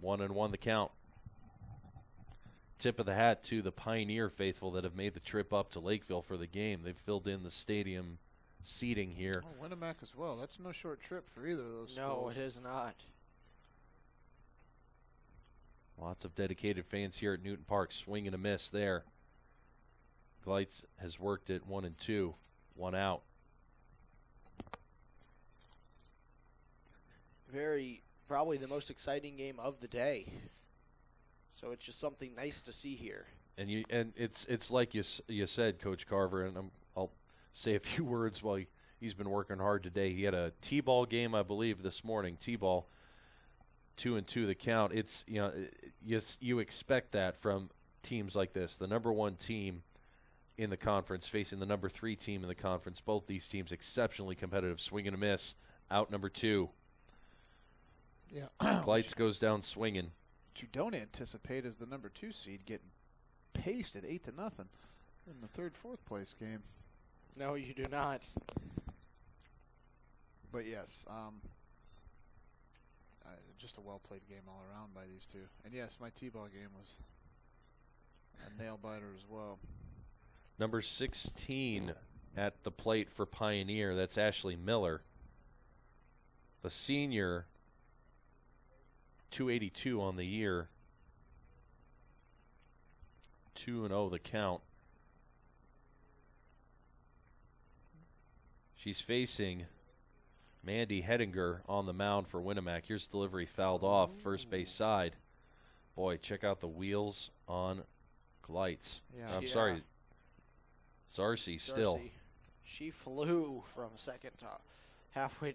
1-1 the count. Tip of the hat to the Pioneer faithful that have made the trip up to Lakeville for the game. They've filled in the stadium seating here. Oh, Winamac as well. That's no short trip for either of those No, schools. it is not. Lots of dedicated fans here at Newton Park. Swing and a miss there. Gleitz has worked it 1-2. 1 out. Probably the most exciting game of the day. So it's just something nice to see here. And it's like you said, Coach Carver, and I'll say a few words while he's been working hard today. He had a T-ball game, I believe, this morning. T-ball, 2-2 the count. It's you expect that from teams like this. The number 1 team in the conference facing the number 3 team in the conference. Both these teams exceptionally competitive. Swing and a miss. Out number 2. Yeah. Gleitz goes down swinging. What you don't anticipate is the number 2 seed getting pasted 8-0 in the 3rd, 4th place game. No, you do not. But yes, just a well-played game all around by these two. And yes, my T-ball game was a nail biter as well. Number 16 at the plate for Pioneer. That's Ashley Miller. The senior, 282 on the year. 2-0 the count. She's facing Mandy Hettinger on the mound for Winamac. Here's delivery fouled off, first base side. Boy, check out the wheels on Glites. Yeah. I'm sorry. Zarcy still. She flew from second to halfway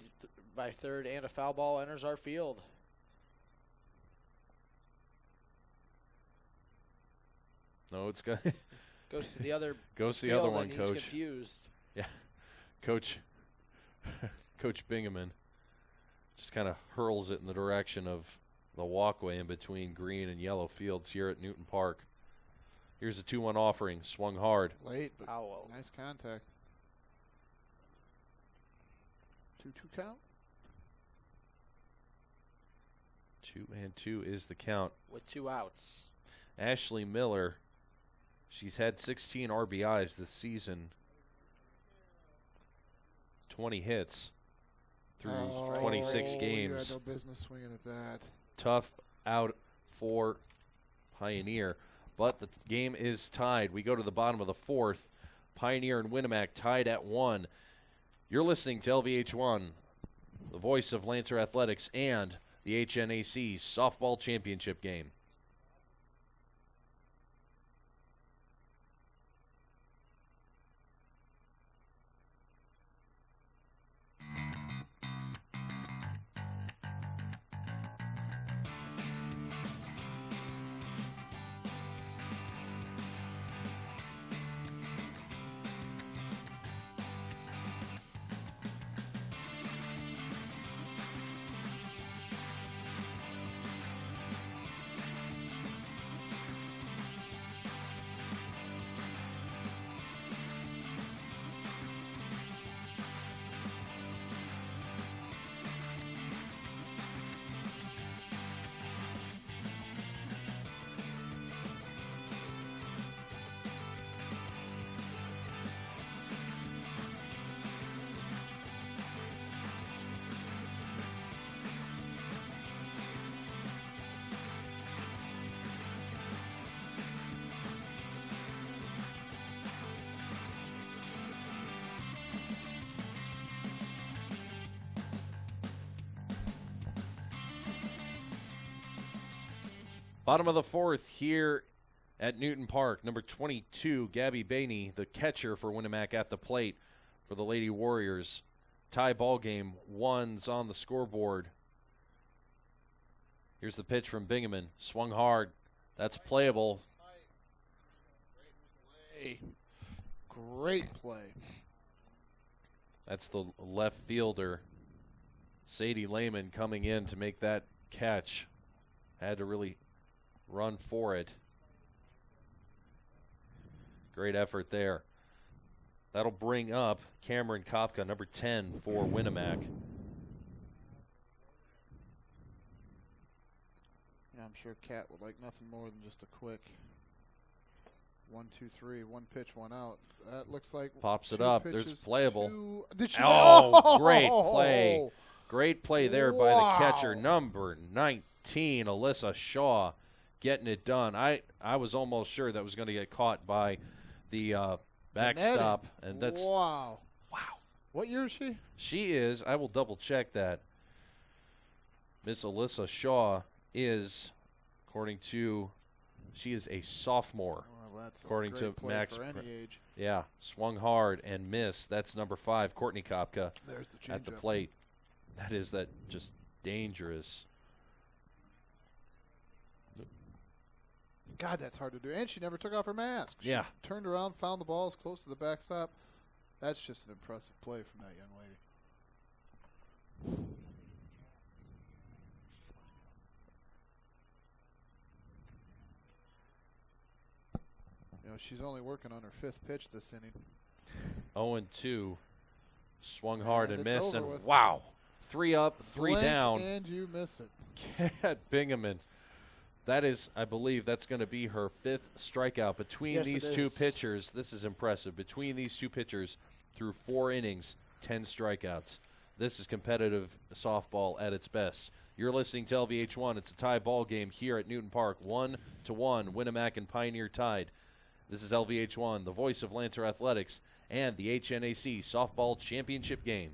by third, and a foul ball enters our field. No, it's got Goes to the other. goes to the field other one, and Coach. He's confused. Yeah, Coach Bingaman just kind of hurls it in the direction of the walkway in between green and yellow fields here at Newton Park. Here's a 2-1 offering, swung hard. Late, but Powell. nice contact. 2-2 count. 2-2 is the count. With 2 outs. Ashley Miller, she's had 16 RBIs this season. 20 hits through 26 You games. had no business swinging at that. Tough out for Pioneer, but the game is tied. We go to the bottom of the fourth. Pioneer and Winamac tied at 1. You're listening to LVH1, the voice of Lancer Athletics and the HNAC softball championship game. Bottom of the fourth here at Newton Park. Number 22, Gabby Bainey, the catcher for Winamac at the plate for the Lady Warriors. Tie ball game. 1's on the scoreboard. Here's the pitch from Bingaman. Swung hard. That's playable. Great play. That's the left fielder, Sadie Lehman, coming in to make that catch. Had to really run for it. Great effort there. That'll bring up Cameron Kopka, number 10 for Winamac. Yeah, I'm sure Kat would like nothing more than just a quick 1, 2, 3, 1 pitch, 1 out. That looks like Pops it 2 up. pitches, There's playable. Did she? Oh, great play. Great play there by the catcher, number 19, Alyssa Shaw, getting it done. I was almost sure that was going to get caught by the backstop. And that's wow. What year is she? She is, I will double check that. Miss Alyssa Shaw is, according to, she is a sophomore. Well, that's according a to great play Max. for any age. Yeah, swung hard and missed. That's number 5, Courtney Kopka, There's the at the changeup. plate. That is that just dangerous. God, that's hard to do. And she never took off her mask. She Yeah. turned around, found the ball as close to the backstop. That's just an impressive play from that young lady. You know, she's only working on her 5th pitch this inning. 0-2. Swung hard and it's missed. over And with. 3 up, 3 Blank down. And you miss it. Kat Bingaman That is, I believe, that's going to be her 5th strikeout between Yes, these it two is. pitchers. This is impressive. Between these two pitchers, through 4 innings, 10 strikeouts. This is competitive softball at its best. You're listening to LVH1. It's a tie ball game here at Newton Park. 1-1, Winamac and Pioneer tied. This is LVH1, the voice of Lancer Athletics, and the HNAC softball championship game.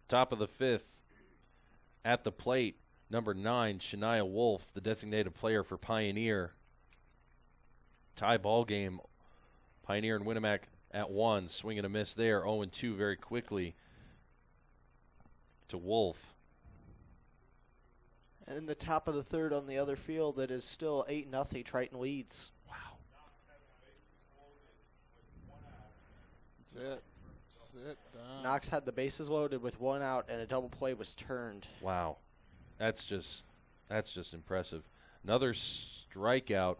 Top of the 5th, at the plate, number 9, Shania Wolf, the designated player for Pioneer. Tie ball game. Pioneer and Winamac at 1. Swing and a miss there. 0-2 very quickly to Wolf. And in the top of the 3rd on the other field, it is still 8-0. Triton leads. Wow. That's it. That's it. Done. Knox had the bases loaded with 1 out, and a double play was turned. Wow. That's just impressive. Another strikeout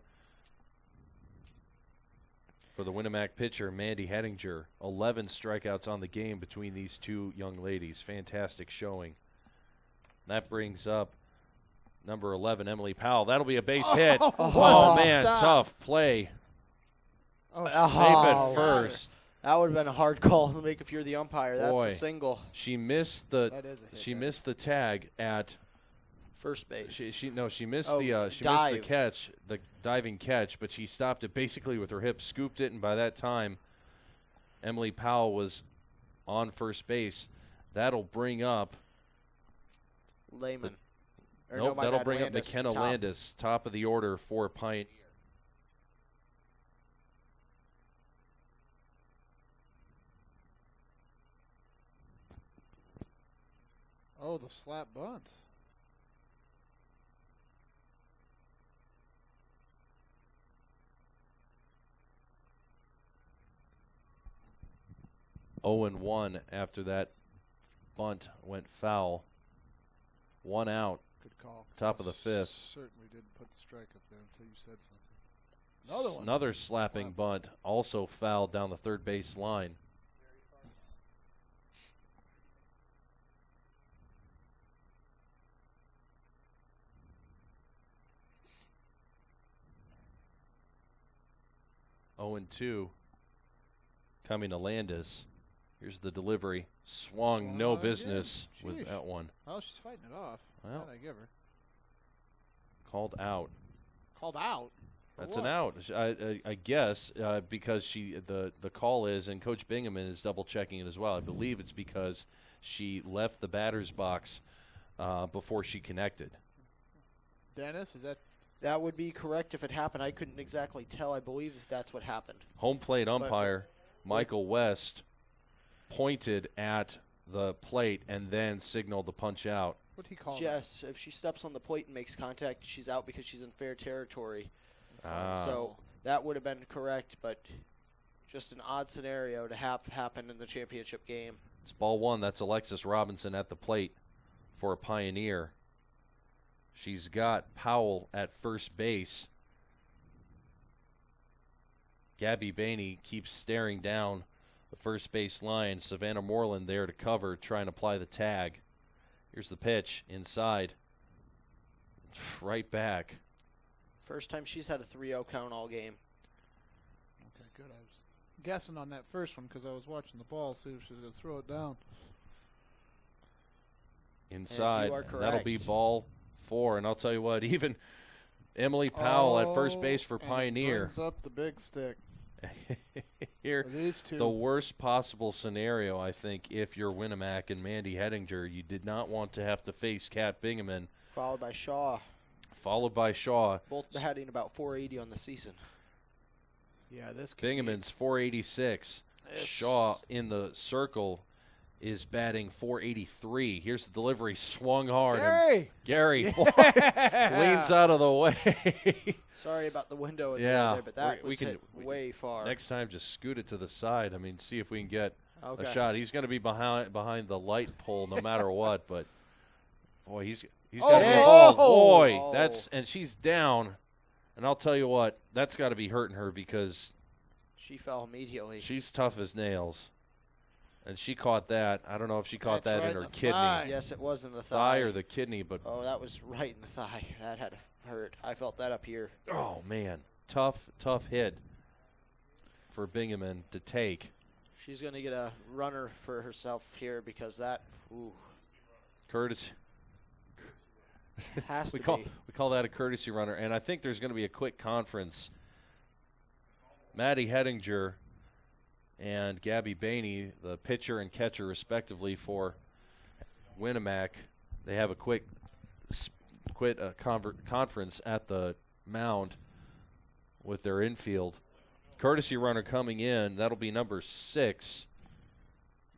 for the Winamac pitcher, Mandy Hettinger. 11 strikeouts on the game between these two young ladies. Fantastic showing. That brings up number 11, Emily Powell. That'll be a base hit. Oh, man, stop. tough play. Oh, Safe at first. That would have been a hard call to make if you're the umpire. That's Boy. a single. She missed That is a hit, she that missed the tag at First base. she missed Oh, missed the dive. catch, the diving catch, but she stopped it basically with her hip, scooped it, and by that time Emily Powell was on first base. That'll bring up Layman. Or nope, no, my that'll bad, bring Landis, up McKenna top. Landis, top of the order for Pioneer. Oh, the slap bunt. Oh and 1 after that bunt went foul. 1 out. Good call. Top of the 5th. Certainly didn't put the strike up there until you said something. Another slapping Slap. bunt, also fouled down the third base line. Oh and 2 coming to Landis. Here's the delivery. Swung, no Swung again. business with Sheesh. that one. Oh, she's fighting it off. Well. How'd I give her? Called out. Called out. For That's what? an out, I guess, because the call is, and Coach Bingaman is double checking it as well. I believe it's because she left the batter's box before she connected. Dennis, is that? That would be correct if it happened. I couldn't exactly tell. I believe that's what happened. Home plate umpire Michael West pointed at the plate and then signaled the punch out. What'd he call that? Yes, if she steps on the plate and makes contact, she's out because she's in fair territory. Ah. So that would have been correct, but just an odd scenario to have happen in the championship game. It's ball 1. That's Alexis Robinson at the plate for a Pioneer. She's got Powell at first base. Gabby Bainey keeps staring down the first base line. Savannah Moreland there to cover, trying to apply the tag. Here's the pitch inside. Right back. First time she's had a 3-0 count all game. Okay, good. I was guessing on that first one because I was watching the ball, see if she was going to throw it down. Inside. are That'll be correct. ball 4. And I'll tell you what, even Emily Powell at first base for and Pioneer. brings up the big stick. Here, These two. the worst possible scenario, I think, if you're Winamac and Mandy Hettinger, you did not want to have to face Kat Bingaman. Followed by Shaw. Both batting about 480 on the season. Yeah, this could Bingaman's 486. Shaw in the circle is batting 483. Here's the delivery, swung hard. And Gary boy, leans out of the way. Sorry about the window in Yeah, there, but that we was can- hit way far. Next time, just scoot it to the side. I mean, see if we can get Okay. a shot. He's going to be behind the light pole no matter what. But boy, he's got to be involved. Boy, Oh. and she's down. And I'll tell you what, that's got to be hurting her because She fell immediately. she's tough as nails. And she caught that. I don't know if she caught That's that right in her in the kidney. thigh. Yes, it was in the Thigh thigh. or the kidney, but Oh, that was right in the thigh. That had to hurt. I felt that up here. oh man, tough hit for Bingaman to take. She's going to get a runner for herself here because that Curtis, has to we be. call that a courtesy runner, and I think there's going to be a quick conference. Maddie Hettinger and Gabby Bainey, the pitcher and catcher respectively for Winamac, they have a quick conference at the mound with their infield. Courtesy runner coming in, that'll be number 6.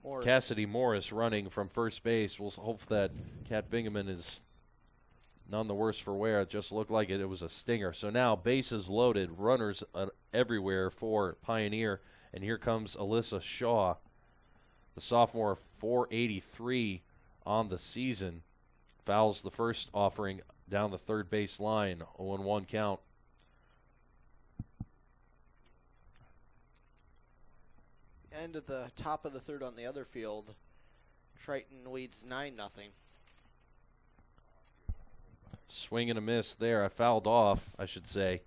Morris. Cassidy Morris running from first base. We'll hope that Kat Bingaman is none the worse for wear. It just looked like it was a stinger. So now bases loaded, runners everywhere for Pioneer. And here comes Alyssa Shaw, the sophomore, 483 on the season. Fouls the first offering down the third base line, 0-1 count. And at the top of the third on the other field, Triton leads 9-0. Swing and a miss there. I fouled off, I should say.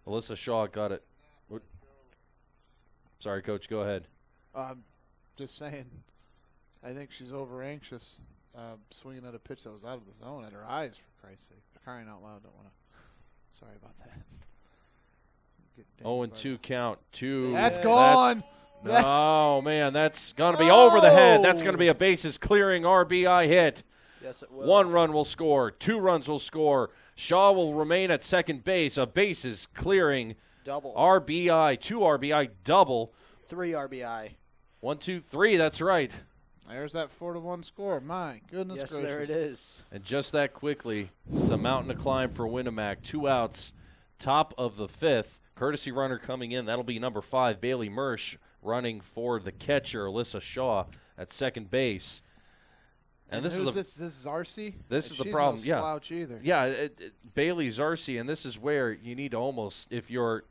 Alyssa Shaw got it. Sorry, Coach, go ahead. Just saying, I think she's over anxious, swinging at a pitch that was out of the zone at her eyes, for Christ's sake. For crying out loud, don't want to. Sorry about that. Get dinged 0-2 count. That's gone. No, man, that's going to be over the head. That's going to be a bases clearing RBI hit. Yes, it will. 1 run will score. 2 runs will score. Shaw will remain at second base. A bases clearing Double. RBI, 2 RBI double. 3 RBI. 1, 2, 3. That's right. There's that 4-1 score. My goodness Yes, gracious. there it is. And just that quickly, it's a mountain to climb for Winamac. 2 outs, top of the 5th. Courtesy runner coming in. That'll be number 5, Bailey Mersch, running for the catcher, Alyssa Shaw, at second base. And this is this is Zarcy? This is the She's problem. No Yeah. slouch either. Yeah, Bailey Zarcy, and this is where you need to almost, if you're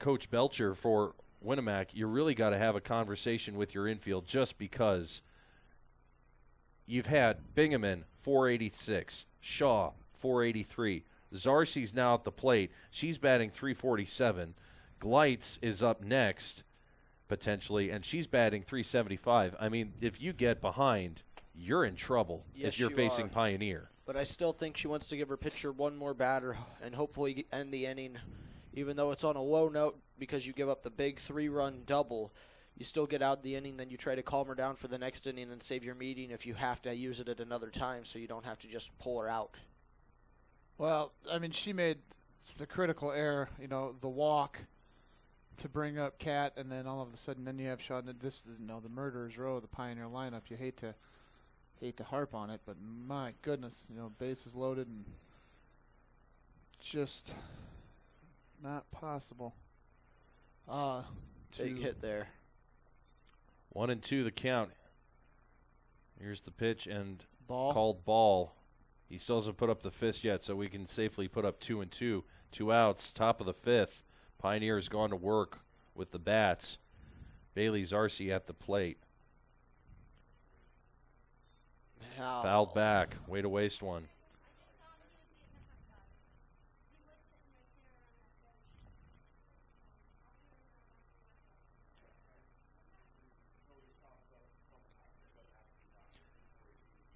Coach Belcher for Winamac, you really got to have a conversation with your infield, just because you've had Bingaman 486, Shaw 483, Zarcy's now at the plate. She's batting 347. Gleitz is up next potentially, and she's batting 375. I mean, if you get behind, you're in trouble Yes, if you're you facing are. Pioneer. But I still think she wants to give her pitcher one more batter and hopefully end the inning, even though it's on a low note because you give up the big 3-run double. You still get out the inning, then you try to calm her down for the next inning and save your meeting if you have to use it at another time so you don't have to just pull her out. Well, I mean, she made the critical error, the walk to bring up Kat, and then all of a sudden, then you have Shaw. This is, the murderer's row, the Pioneer lineup. You hate to harp on it, but my goodness, bases loaded and just not possible. Big hit there. 1-2 the count. Here's the pitch and Ball. called ball. He still hasn't put up the fist yet, so we can safely put up 2-2. 2 outs, top of the 5th. Pioneer's gone to work with the bats. Bailey Zarcy at the plate. Ow. Fouled back. Way to waste one.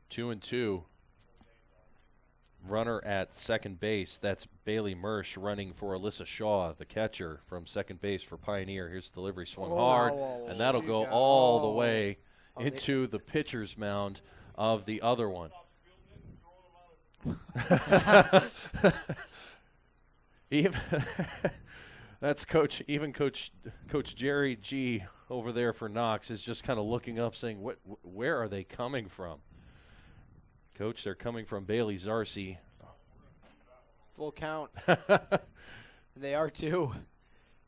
Two and two. runner at second base. That's Bailey Mersch running for Alyssa Shaw, the catcher from second base for Pioneer. Here's the delivery, swung hard, and that'll go all the way into the pitcher's mound of the other one. That's Coach Jerry G over there for Knox is just kind of looking up saying, where are they coming from? Coach, they're coming from Bailey Zarcy. Full count. They are too.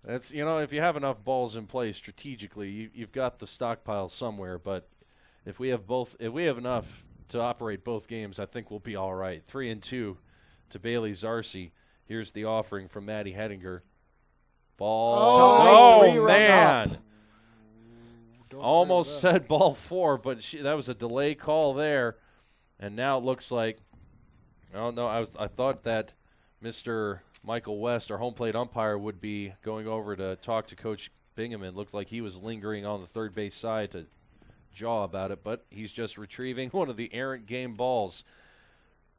That's, if you have enough balls in play strategically, you've got the stockpile somewhere. But if we have enough to operate both games, I think we'll be all right. 3-2 to Bailey Zarcy. Here's the offering from Maddie Hettinger. Ball. Oh man! Almost said ball 4, but that was a delay call there. And now it looks like, oh no, I thought that Mr. Michael West, our home plate umpire, would be going over to talk to Coach Bingaman. Looked like he was lingering on the third base side to jaw about it, but he's just retrieving one of the errant game balls.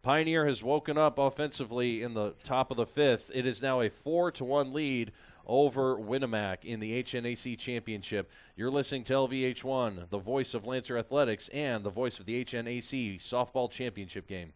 Pioneer has woken up offensively in the top of the 5th. It is now a 4-1 lead over Winamac in the HNAC Championship. You're listening to LVH1, the voice of Lancer Athletics and the voice of the HNAC Softball Championship game.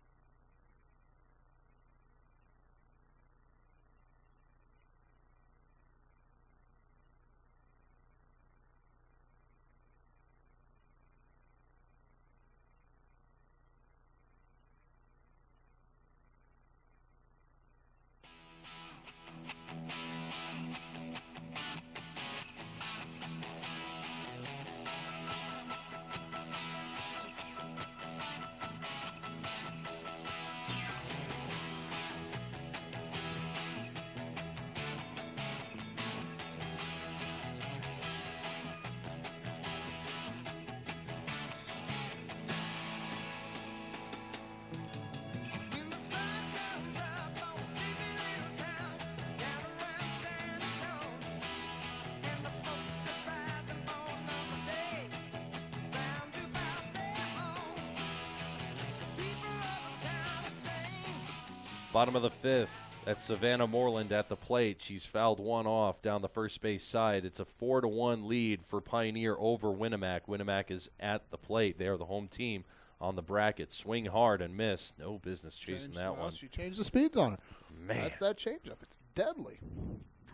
Bottom of the 5th, that's Savannah Moreland at the plate. She's fouled one off down the first base side. It's a 4-1 lead for Pioneer over Winamac. Winamac is at the plate. They are the home team on the bracket. Swing hard and miss. No business chasing that one. She changed the speeds on it. Man. That's that changeup. It's deadly.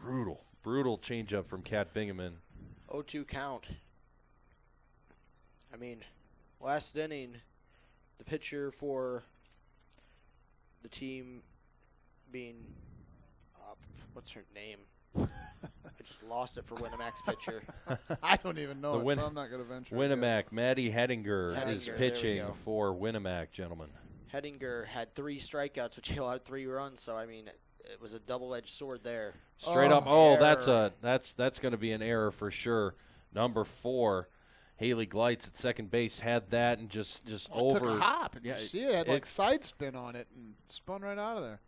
Brutal changeup from Kat Bingaman. 0-2 count. I mean, last inning, the pitcher for the team being, what's her name? I just lost it for Winamac's pitcher. I don't even know so I'm not going to venture. Winamac, Maddie Hettinger is pitching for Winamac, gentlemen. Hettinger had 3 strikeouts, which he allowed 3 runs, so, I mean, it was a double-edged sword there. Straight up. Oh, that's going to be an error for sure. Number 4. Haley Gleitz at second base had that and just over. Took a hop. And you see it had side spin on it and spun right out of there.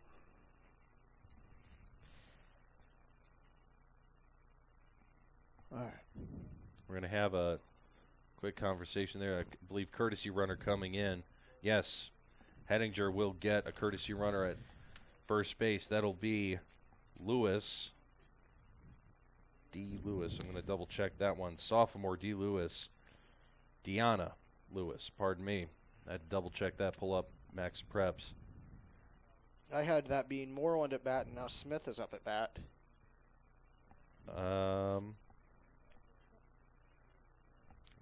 All right. We're going to have a quick conversation there. I believe courtesy runner coming in. Yes, Hettinger will get a courtesy runner at first base. That'll be Lewis. D. Lewis. I'm going to double check that one. Sophomore D. Lewis. Deanna Lewis, pardon me. I had to double check that, pull up Max Preps. I had that being Moreland at bat, and now Smith is up at bat. We'll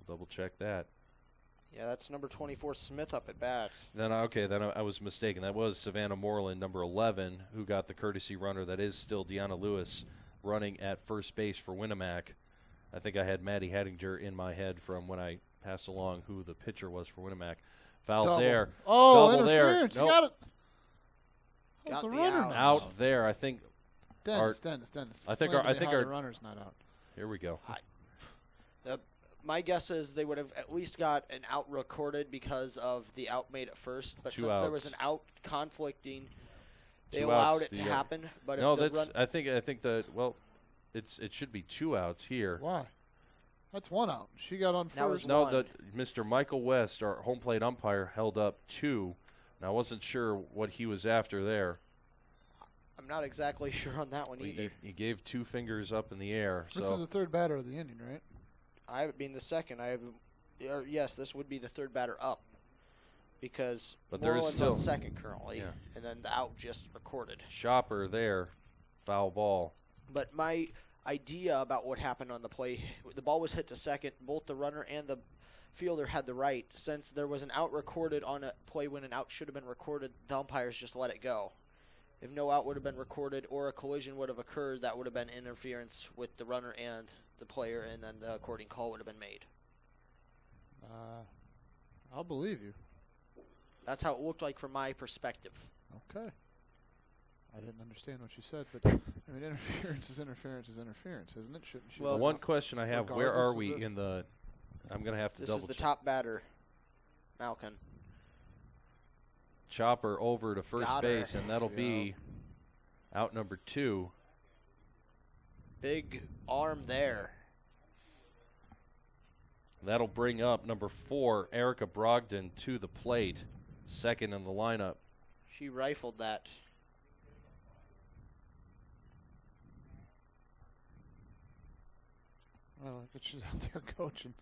double check that. Yeah, that's number 24, Smith up at bat. Then I was mistaken. That was Savannah Moreland, number 11, who got the courtesy runner. That is still Deanna Lewis running at first base for Winamac. I think I had Maddie Hettinger in my head from when I passed along who the pitcher was for Winamac. Foul there. Oh, double interference. There. You got it. Got the the runner out there. I think. Dennis. I think our runner's not out. Here we go. My guess is they would have at least got an out recorded because of the out made at first. But since there was an out conflicting, they allowed it to happen. But no, I think it should be 2 outs here. Why? That's 1 out. She got on first. No, Mr. Michael West, our home plate umpire, held up 2 And I wasn't sure what he was after there. I'm not exactly sure on that one either. He gave 2 fingers up in the air. This is the third batter of the inning, right? I being the second. Yes, this would be the third batter up because Moreland's on second currently, and then the out just recorded. Shopper there, foul ball. But my idea about what happened on the play, the ball was hit to second. Both the runner and the fielder had the right. Since there was an out recorded on a play when an out should have been recorded, the umpires just let it go. If no out would have been recorded or a collision would have occurred, that would have been interference with the runner and the player, and then the according call would have been made. I'll believe you. That's how it looked like from my perspective. Okay. I didn't understand what you said, but I mean, interference is interference is interference, isn't it? Shouldn't you? Well, the one question I have: where are we in the? I'm going to have to double check. This is the top batter, Malkin. Chopper over to first base, and that'll be out number 2. Big arm there. That'll bring up number 4, Erica Brogdon, to the plate, second in the lineup. She rifled that. Well, I guess she's out there coaching.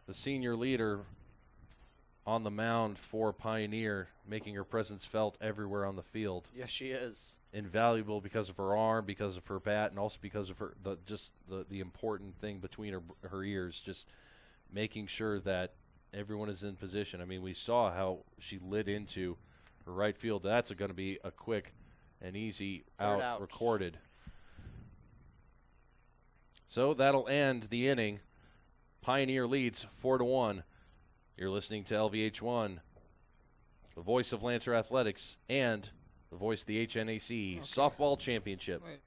The senior leader on the mound for Pioneer, making her presence felt everywhere on the field. Yes, she is. Invaluable because of her arm, because of her bat, and also because of her the important thing between her ears, just making sure that everyone is in position. I mean, we saw how she lit into her right field. That's going to be a quick and easy out recorded. So that'll end the inning. Pioneer leads 4-1. You're listening to LVH1, the voice of Lancer Athletics, and the voice of the HNAC Softball Championship. Wait.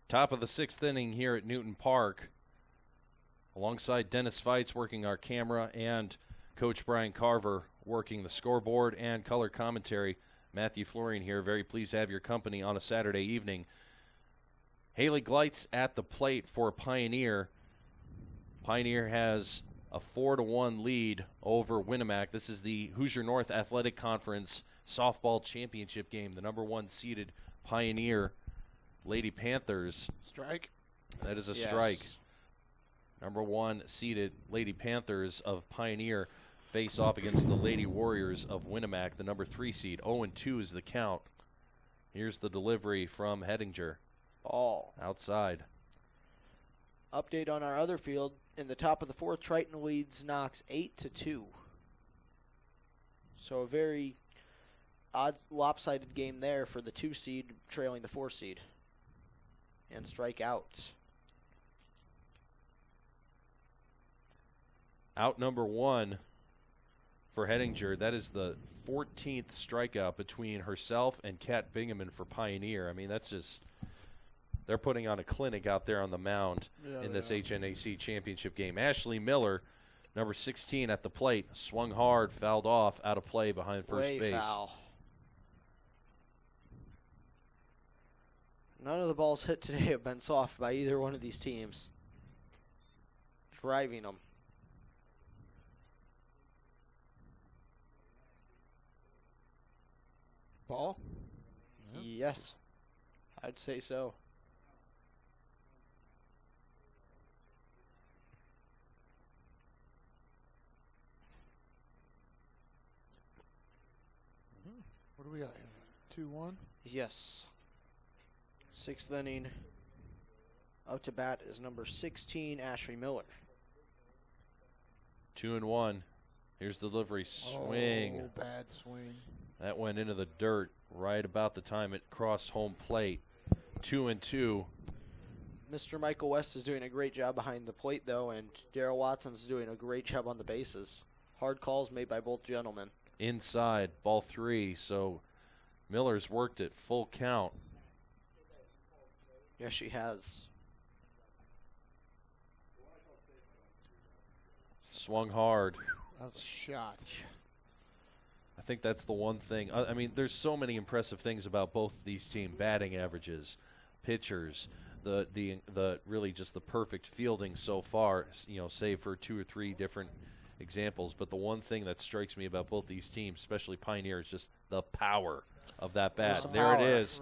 Top of the 6th inning here at Newton Park. Alongside Dennis Feitz working our camera and Coach Brian Carver working the scoreboard and color commentary. Matthew Florian here. Very pleased to have your company on a Saturday evening. Haley Gleitz at the plate for Pioneer. Pioneer has a 4-1 lead over Winamac. This is the Hoosier North Athletic Conference softball championship game. The number 1 seeded Pioneer Lady Panthers. Strike. That is a strike. Number 1 seeded Lady Panthers of Pioneer face off against the Lady Warriors of Winamac, the number 3 seed. 0-2 is the count. Here's the delivery from Hettinger. Ball. Outside. Update on our other field. In the top of the 4th, Triton leads Knox 8-2. So a very odd lopsided game there for the 2 seed trailing the 4 seed. And strikeouts. Out number 1 for Hettinger. That is the 14th strikeout between herself and Kat Bingaman for Pioneer. I mean, that's just, they're putting on a clinic out there on the mound in this HNAC championship game. Ashley Miller, number 16 at the plate, swung hard, fouled off, out of play behind first base. Foul. None of the balls hit today have been soft by either one of these teams. driving them. Ball? Yes, I'd say so. What do we got here? 2-1? Yes. 6th inning. Up to bat is number 16, Ashley Miller. 2-1. Here's the delivery. Swing. Oh, bad swing. That went into the dirt right about the time it crossed home plate. 2-2. Mr. Michael West is doing a great job behind the plate, though, and Darrell Watson's doing a great job on the bases. Hard calls made by both gentlemen. Inside, ball 3. So Miller's worked it full count. Yes, she has. Swung hard. That was a shot. I think that's the one thing. I mean, there's so many impressive things about both these team batting averages, pitchers, the really just the perfect fielding so far. You know, save for 2 or 3 different examples. But the one thing that strikes me about both these teams, especially Pioneer, is just the power of that bat. There's There it power. is,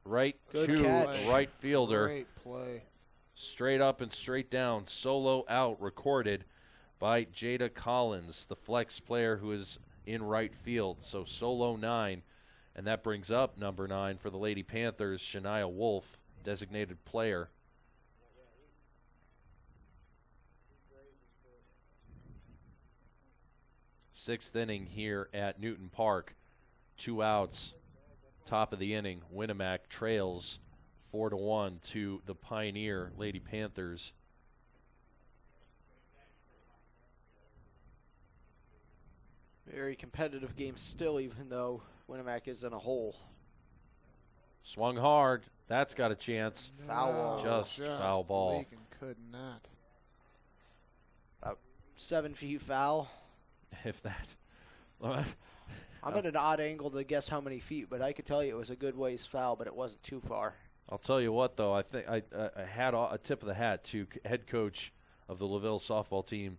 right Good to catch. right fielder, Great play. straight up and straight down, solo out, recorded by Jada Collins, the flex player who is in right field. So solo 9, and that brings up number 9 for the Lady Panthers, Shania Wolf, designated player. Sixth inning here at Newton Park. 2 outs, top of the inning. Winamac trails 4-1 to the Pioneer Lady Panthers. Very competitive game still, even though Winamac is in a hole. Swung hard. That's got a chance. Foul ball. Just foul ball. Leaking could not. About 7 feet foul. If that. I'm at an odd angle to guess how many feet, but I could tell you it was a good ways foul, but it wasn't too far. I'll tell you what, though. I think I had a tip of the hat to head coach of the LaVille softball team,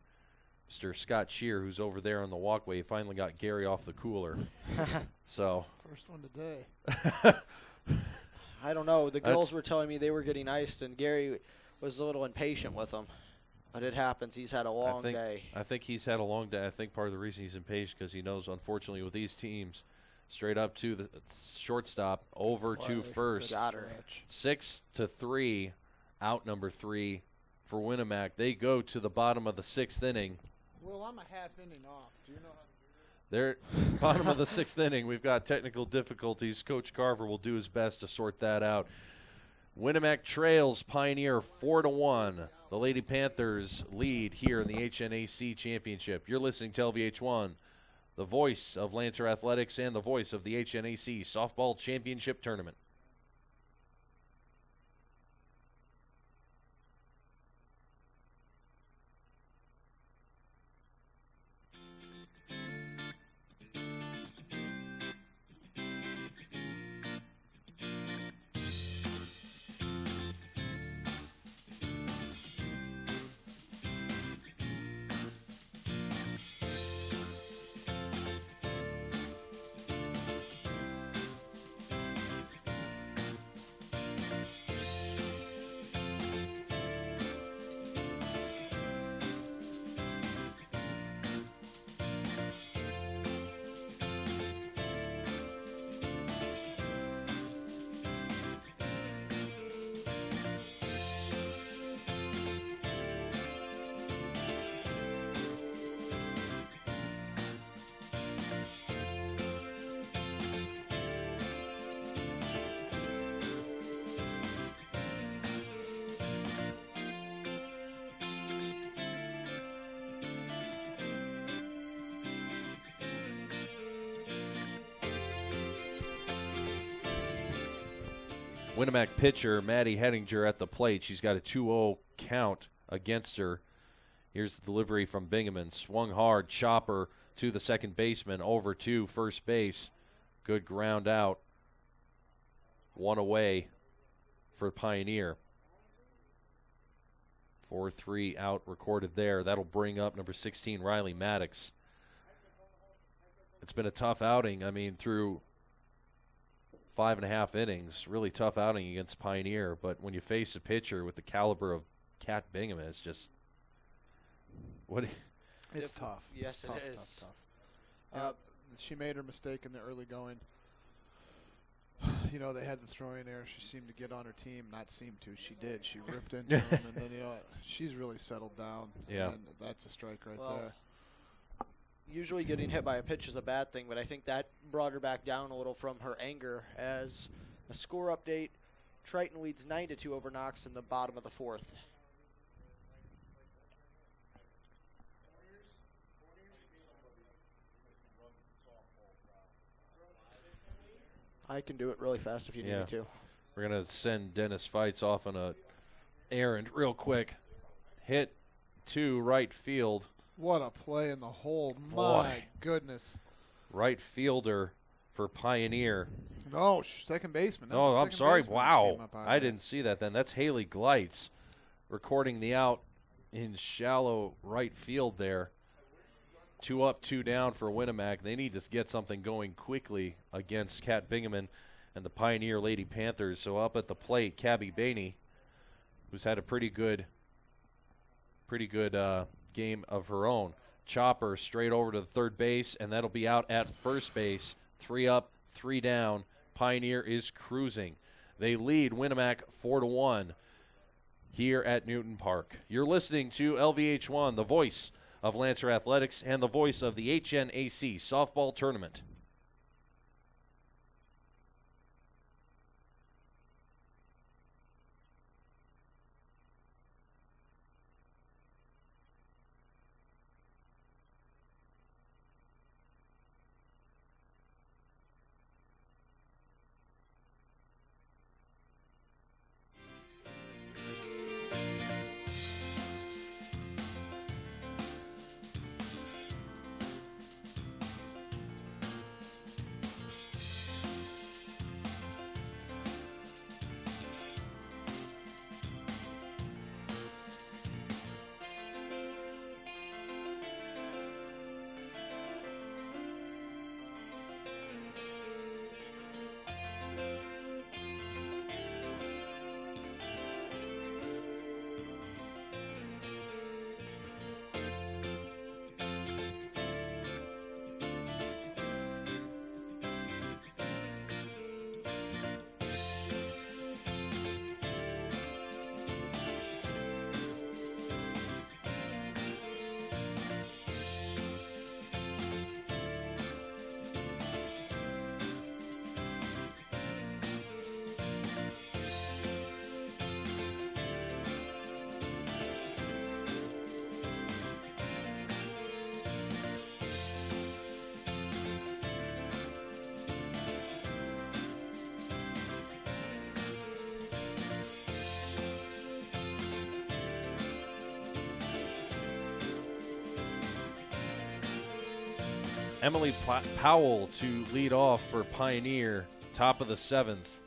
Mr. Scott Shear, who's over there on the walkway. He finally got Gary off the cooler. So First one today. I don't know. The girls were telling me they were getting iced, and Gary was a little impatient with them. But it happens. He's had a long day. I think he's had a long day. I think part of the reason he's impatient because he knows, unfortunately, with these teams, straight up to the shortstop, over to first. Got her. 6-3, out number 3 for Winamac. They go to the bottom of the 6th inning. Well, I'm a half inning off. Do you know how to do this? They're bottom of the 6th inning. We've got technical difficulties. Coach Carver will do his best to sort that out. Winamac trails Pioneer 4-1. The Lady Panthers lead here in the HNAC Championship. You're listening to LVH1, the voice of Lancer Athletics and the voice of the HNAC Softball Championship Tournament. Winamac pitcher Maddie Hettinger at the plate. She's got a 2-0 count against her. Here's the delivery from Bingaman. Swung hard, chopper to the second baseman, over to first base. Good ground out. 1 away for Pioneer. 4-3 out recorded there. That'll bring up number 16, Riley Maddox. It's been a tough outing. I mean, through 5.5 innings, really tough outing against Pioneer. But when you face a pitcher with the caliber of Kat Bingaman, it's just what. It's tough. Yes, tough, it is. Tough. She made her mistake in the early going. You know, they had the throwing error. She seemed to get on her team. Not seemed to. She did. She ripped into him, and then, she's really settled down. Yeah. And that's a strike right there. Usually getting hit by a pitch is a bad thing, but I think that brought her back down a little from her anger. As a score update, Triton leads 9-2 over Knox in the bottom of the 4th. I can do it really fast if you need me to. We're going to send Dennis Feitz off on a errand real quick. Hit to right field. What a play in the hole. My Boy. goodness. Right fielder for Pioneer. No, second baseman. That Oh, was I'm second sorry. baseman Wow. came up out of I that. didn't see that then. That's Haley Gleitz recording the out in shallow right field there. 2 up, 2 down for Winamac. They need to get something going quickly against Kat Bingaman and the Pioneer Lady Panthers. So up at the plate, Cabby Bainey, who's had a pretty good game of her own. Chopper straight over to the third base, and that'll be out at first base. 3 up, 3 down. Pioneer is cruising. They lead Winamac 4-1 here at Newton Park. You're listening to LVH1, the voice of Lancer Athletics and the voice of the HNAC softball tournament. Emily Powell to lead off for Pioneer, top of the 7th.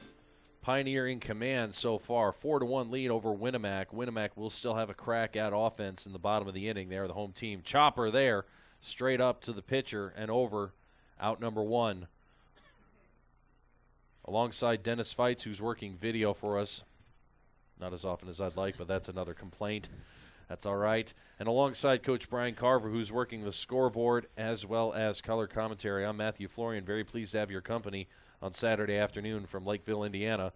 Pioneer in command so far, 4-1 lead over Winamac. Winamac will still have a crack at offense in the bottom of the inning. They're the home team. Chopper there, straight up to the pitcher and over, out number 1. Alongside Dennis Feitz, who's working video for us. Not as often as I'd like, but that's another complaint. That's all right. And alongside Coach Brian Carver, who's working the scoreboard as well as color commentary, I'm Matthew Florian. Very pleased to have your company on Saturday afternoon from Lakeville, Indiana.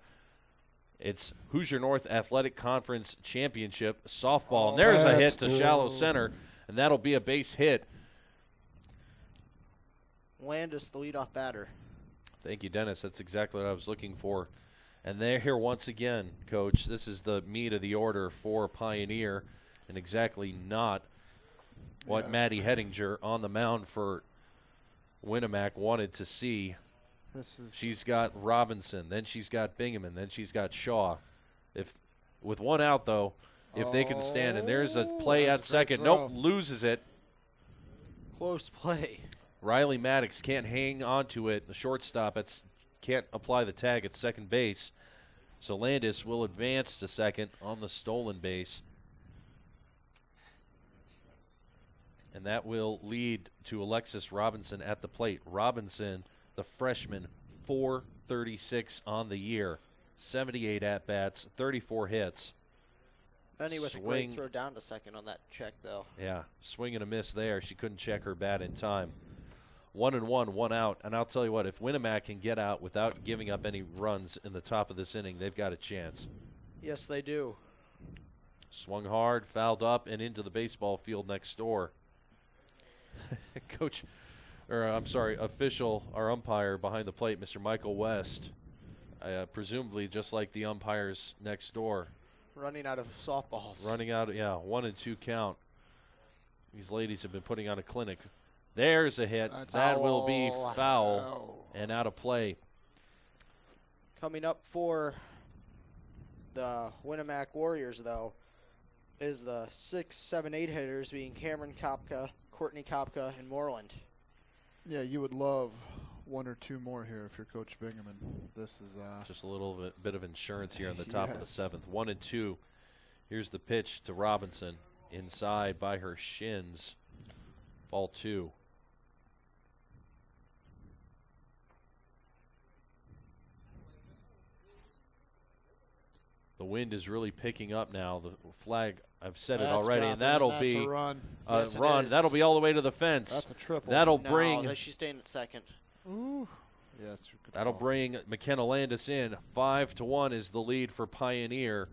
It's Hoosier North Athletic Conference Championship softball. And there's a hit to shallow center, and that'll be a base hit. Landis, the leadoff batter. Thank you, Dennis. That's exactly what I was looking for. And they're here once again, Coach. This is the meat of the order for Pioneer, and exactly not what Maddie Hettinger on the mound for Winamac wanted to see. She's got Robinson, then she's got Bingaman, then she's got Shaw. If with one out, though, if they can stand, and there's a play at second. Nope, loses it. Close play. Riley Maddox can't hang on to it. The shortstop can't apply the tag at second base. So Landis will advance to second on the stolen base. And that will lead to Alexis Robinson at the plate. Robinson, the freshman, 436 on the year, 78 at-bats, 34 hits. Benny with a great throw down to second on that check, though. Yeah, swing and a miss there. She couldn't check her bat in time. 1-1, 1 out. And I'll tell you what, if Winamac can get out without giving up any runs in the top of this inning, they've got a chance. Yes, they do. Swung hard, fouled up, and into the baseball field next door. Official, our umpire behind the plate, Mr. Michael West, presumably just like the umpires next door. Running out of softballs. 1 and 2 count. These ladies have been putting on a clinic. There's a hit. That will be foul and out of play. Coming up for the Winamac Warriors, though, is the 6, 7, 8 hitters being Cameron Kopka, Courtney Kopka, and Moreland. Yeah, you would love 1 or 2 more here if you're Coach Bingaman. This is just a little bit of insurance here in the top of the 7th. 1 and 2. Here's the pitch to Robinson. Inside by her shins. Ball 2. The wind is really picking up now. The flag, I've said it already, and that'll be a run. Yes, run. That'll be all the way to the fence. That's a triple. That'll bring. No, she's staying at second. Ooh. Yes. That'll bring McKenna Landis in. 5-1 is the lead for Pioneer.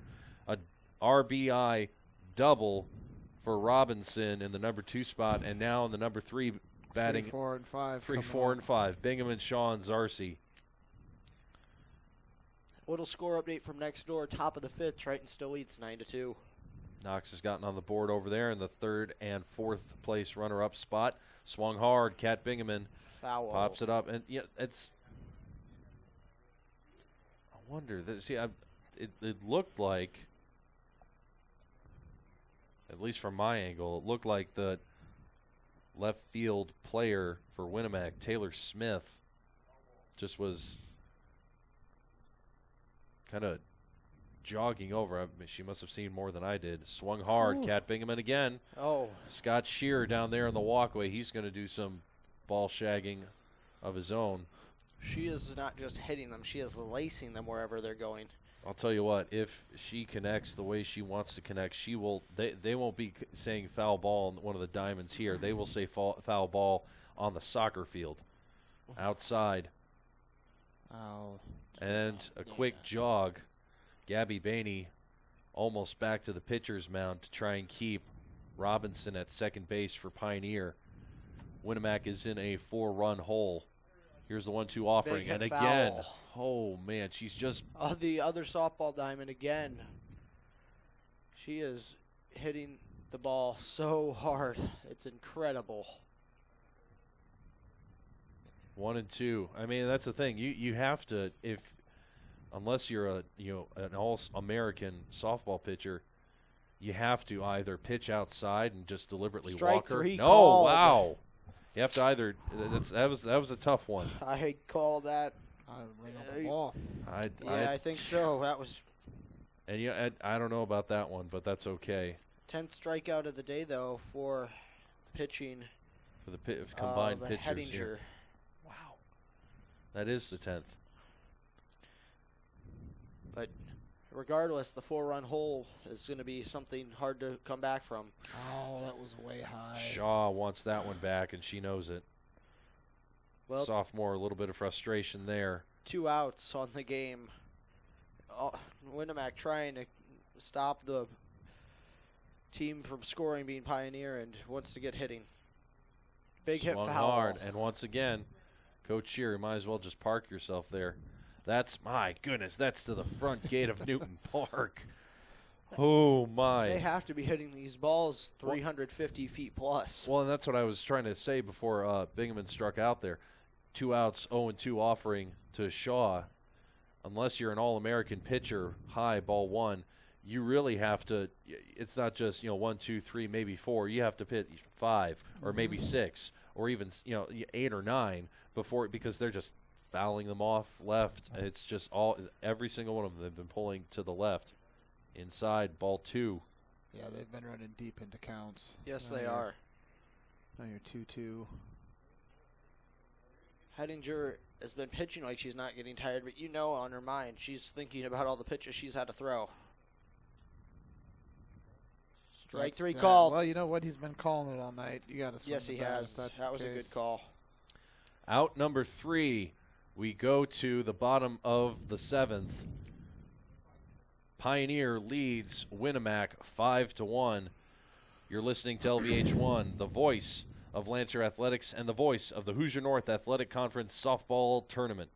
A RBI double for Robinson in the number 2 spot, and now in the number 3 batting. 3, 4, and 5. 3, 4, and 5. Bingaman, Shaw, and Zarcy. Little score update from next door. Top of the 5th. Triton still leads 9-2. Knox has gotten on the board over there in the 3rd and 4th place runner-up spot. Swung hard. Kat Bingaman Foul. pops it up, and it's. I wonder. It looked like, at least from my angle, it looked like the left field player for Winamac, Taylor Smith, just was kind of jogging over. I mean, she must have seen more than I did. Swung hard. Kat Bingaman again. Oh. Scott Shearer down there in the walkway. He's going to do some ball shagging of his own. She is not just hitting them. She is lacing them wherever they're going. I'll tell you what. If she connects the way she wants to connect, she will. They won't be saying foul ball on one of the diamonds here. They will say foul ball on the soccer field, outside. Oh. And a quick jog. Gabby Bainey almost back to the pitcher's mound to try and keep Robinson at second base for Pioneer. Winamac is in a 4-run hole. Here's the 1-2 offering. And again, oh, man, she's just. The other softball diamond again. She is hitting the ball so hard. It's incredible. 1 and 2. I mean, that's the thing. You have to, unless you're an all-American softball pitcher, you have to either pitch outside and just deliberately walk her. Strike 3 No, called. wow. You have to either. That was a tough one. I call that. Ring up the ball. I think so. That was. And I don't know about that one, but that's okay. 10th strikeout of the day, though, for pitching. For the combined the pitchers Hettinger. here. Wow. That is the 10th. But regardless, the 4-run hole is going to be something hard to come back from. Oh, that was way high. Shaw wants that one back, and she knows it. Well, sophomore, a little bit of frustration there. 2 outs on the game. Winamac trying to stop the team from scoring, being Pioneer, and wants to get hitting. Big hit foul. Hard, and once again, Coach Shearer, you might as well just park yourself there. That's, my goodness, that's to the front gate of Newton Park. Oh, my. They have to be hitting these balls 350 feet plus. Well, and that's what I was trying to say before Bingaman struck out there. 2 outs, 0-2 offering to Shaw. Unless you're an All-American pitcher, high, ball 1, you really have to, it's not just, 1, 2, 3, maybe 4. You have to pitch 5 or maybe 6 or even, 8 or 9 before, because they're just fouling them off left. It's just every single one of them, they've been pulling to the left. Inside, ball 2. Yeah, they've been running deep into counts. Yes, they are. Now you're 2-2. Hettinger has been pitching like she's not getting tired, but you know on her mind she's thinking about all the pitches she's had to throw. Strike That's 3 that. called. Well, you know what? He's been calling it all night. You got to swing Yes, the he bat has. if that's That the was a case. good call. Out number 3, we go to the bottom of the 7th. Pioneer leads Winamac 5-1. You're listening to LVH1, the voice of Lancer Athletics and the voice of the Hoosier North Athletic Conference softball tournament.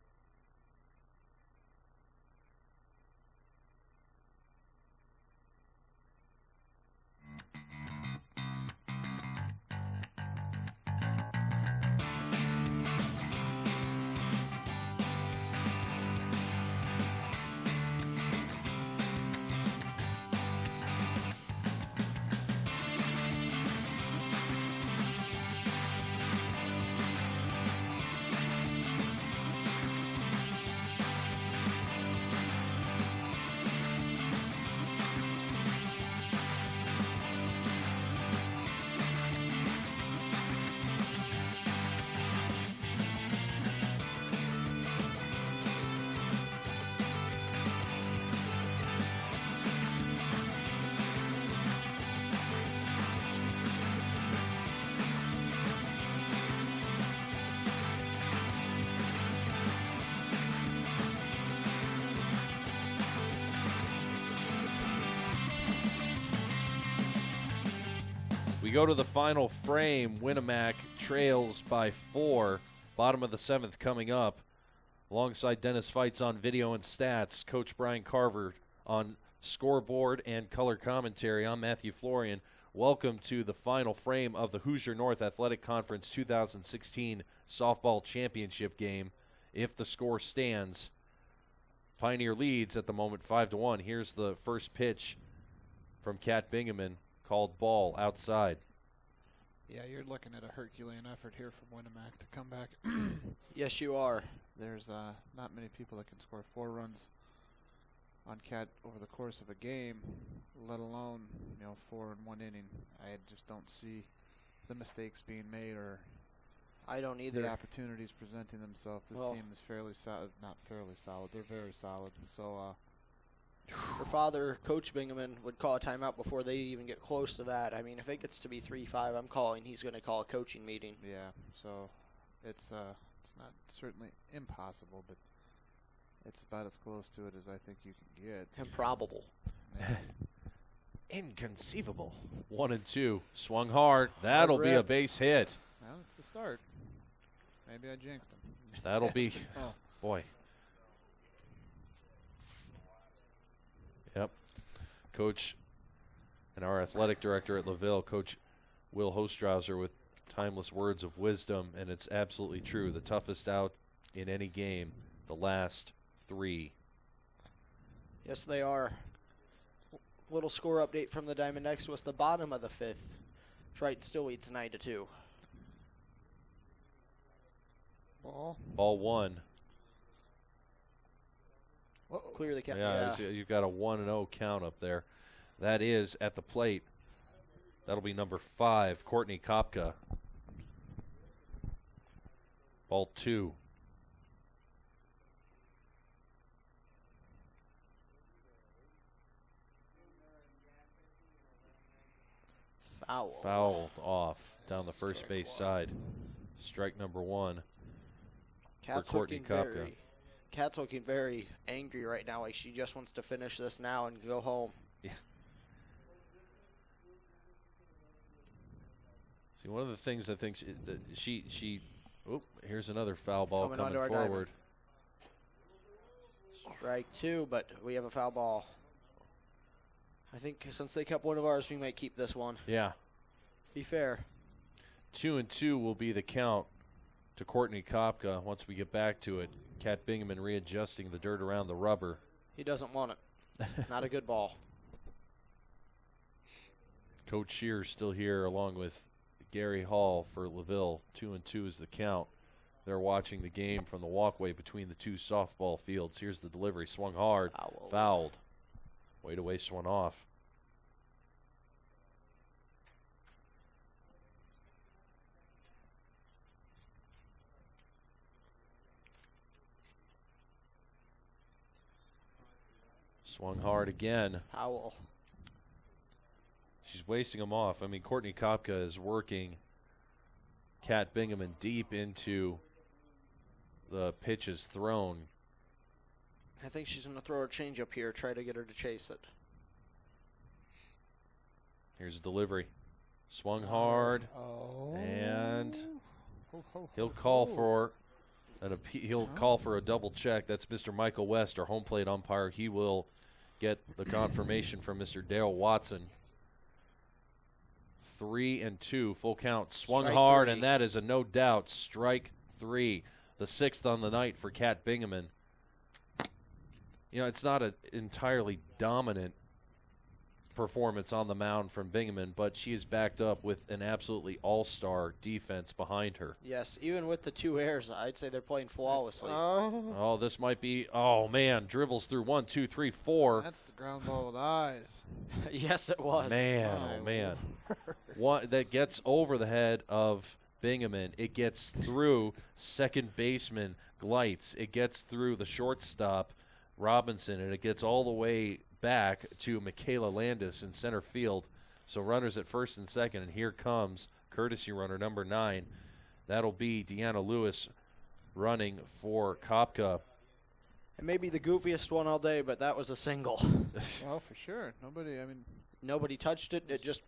We go to the final frame. Winamac trails by 4. Bottom of the 7th coming up. Alongside Dennis Fights on video and stats, Coach Brian Carver on scoreboard and color commentary. I'm Matthew Florian. Welcome to the final frame of the Hoosier North Athletic Conference 2016 Softball Championship game. If the score stands, Pioneer leads at the moment 5-1. Here's the first pitch from Kat Bingaman. Called ball outside. Yeah, you're looking at a Herculean effort here from Winamac to come back. Yes, you are. There's not many people that can score 4 runs on Cat over the course of a game, let alone 4 in 1 inning. I just don't see the mistakes being made or I don't either. the opportunities presenting themselves. This team is fairly solid. Not fairly solid. They're very solid. So. Her father, Coach Bingaman, would call a timeout before they even get close to that. I mean, if it gets to be 3-5, I'm calling. He's going to call a coaching meeting. Yeah, so it's not certainly impossible, but it's about as close to it as I think you can get. Improbable. Inconceivable. 1-2. Swung hard. That'll be a base hit. Well, it's the start. Maybe I jinxed him. That'll be, Oh. Boy. Yep. Coach and our athletic director at LaVille, Coach Will Hostrauser, with timeless words of wisdom, and it's absolutely true. The toughest out in any game, the last 3. Yes, they are. Little score update from the diamond next to us. The bottom of the 5th. Triton still leads 9-2. Ball 1. Clear the count. Yeah, you've got a 1-0 count up there. That is at the plate. That'll be number 5, Courtney Kopka. Ball 2. Fouled off down the first base side. Strike number 1 for Courtney Kopka. Kat's looking very angry right now, like she just wants to finish this now and go home. Yeah. See, one of the things I think here's another foul ball coming forward. Strike 2, but we have a foul ball. I think since they kept one of ours, we might keep this one. Yeah. Be fair. 2-2 will be the count to Courtney Kopka once we get back to it. Kat Bingaman readjusting the dirt around the rubber. He doesn't want it. Not a good ball. Coach Shear's still here along with Gary Hall for LaVille. 2-2 is the count. They're watching the game from the walkway between the 2 softball fields. Here's the delivery. Swung hard. Fouled. Way to waste one off. Swung hard again. Foul. She's wasting them off. I mean, Courtney Kopka is working Kat Bingaman deep into the pitches thrown. I think she's going to throw her changeup here, try to get her to chase it. Here's a delivery. Swung hard, Oh. and he'll call for he'll call for a double check. That's Mr. Michael West, our home plate umpire. He will get the confirmation from Mr. Dale Watson. 3-2, full count. Swung Strike hard, three. and that is a no doubt strike 3, the 6th on the night for Kat Bingaman. You know, it's not an entirely dominant performance on the mound from Bingaman, but she is backed up with an absolutely all-star defense behind her. Yes, even with the 2 errors, I'd say they're playing flawlessly. Oh, this might be, oh man, dribbles through 1, 2, 3, 4. That's the ground ball with eyes. Yes, it was. Man, oh man. One that gets over the head of Bingaman. It gets through second baseman Gleitz. It gets through the shortstop Robinson, and it gets all the way back to Michaela Landis in center field. So runners at first and second, and here comes courtesy runner number 9. That'll be Deanna Lewis running for Kopka. It may be the goofiest one all day, but that was a single. Well, for sure. Nobody touched it. It just,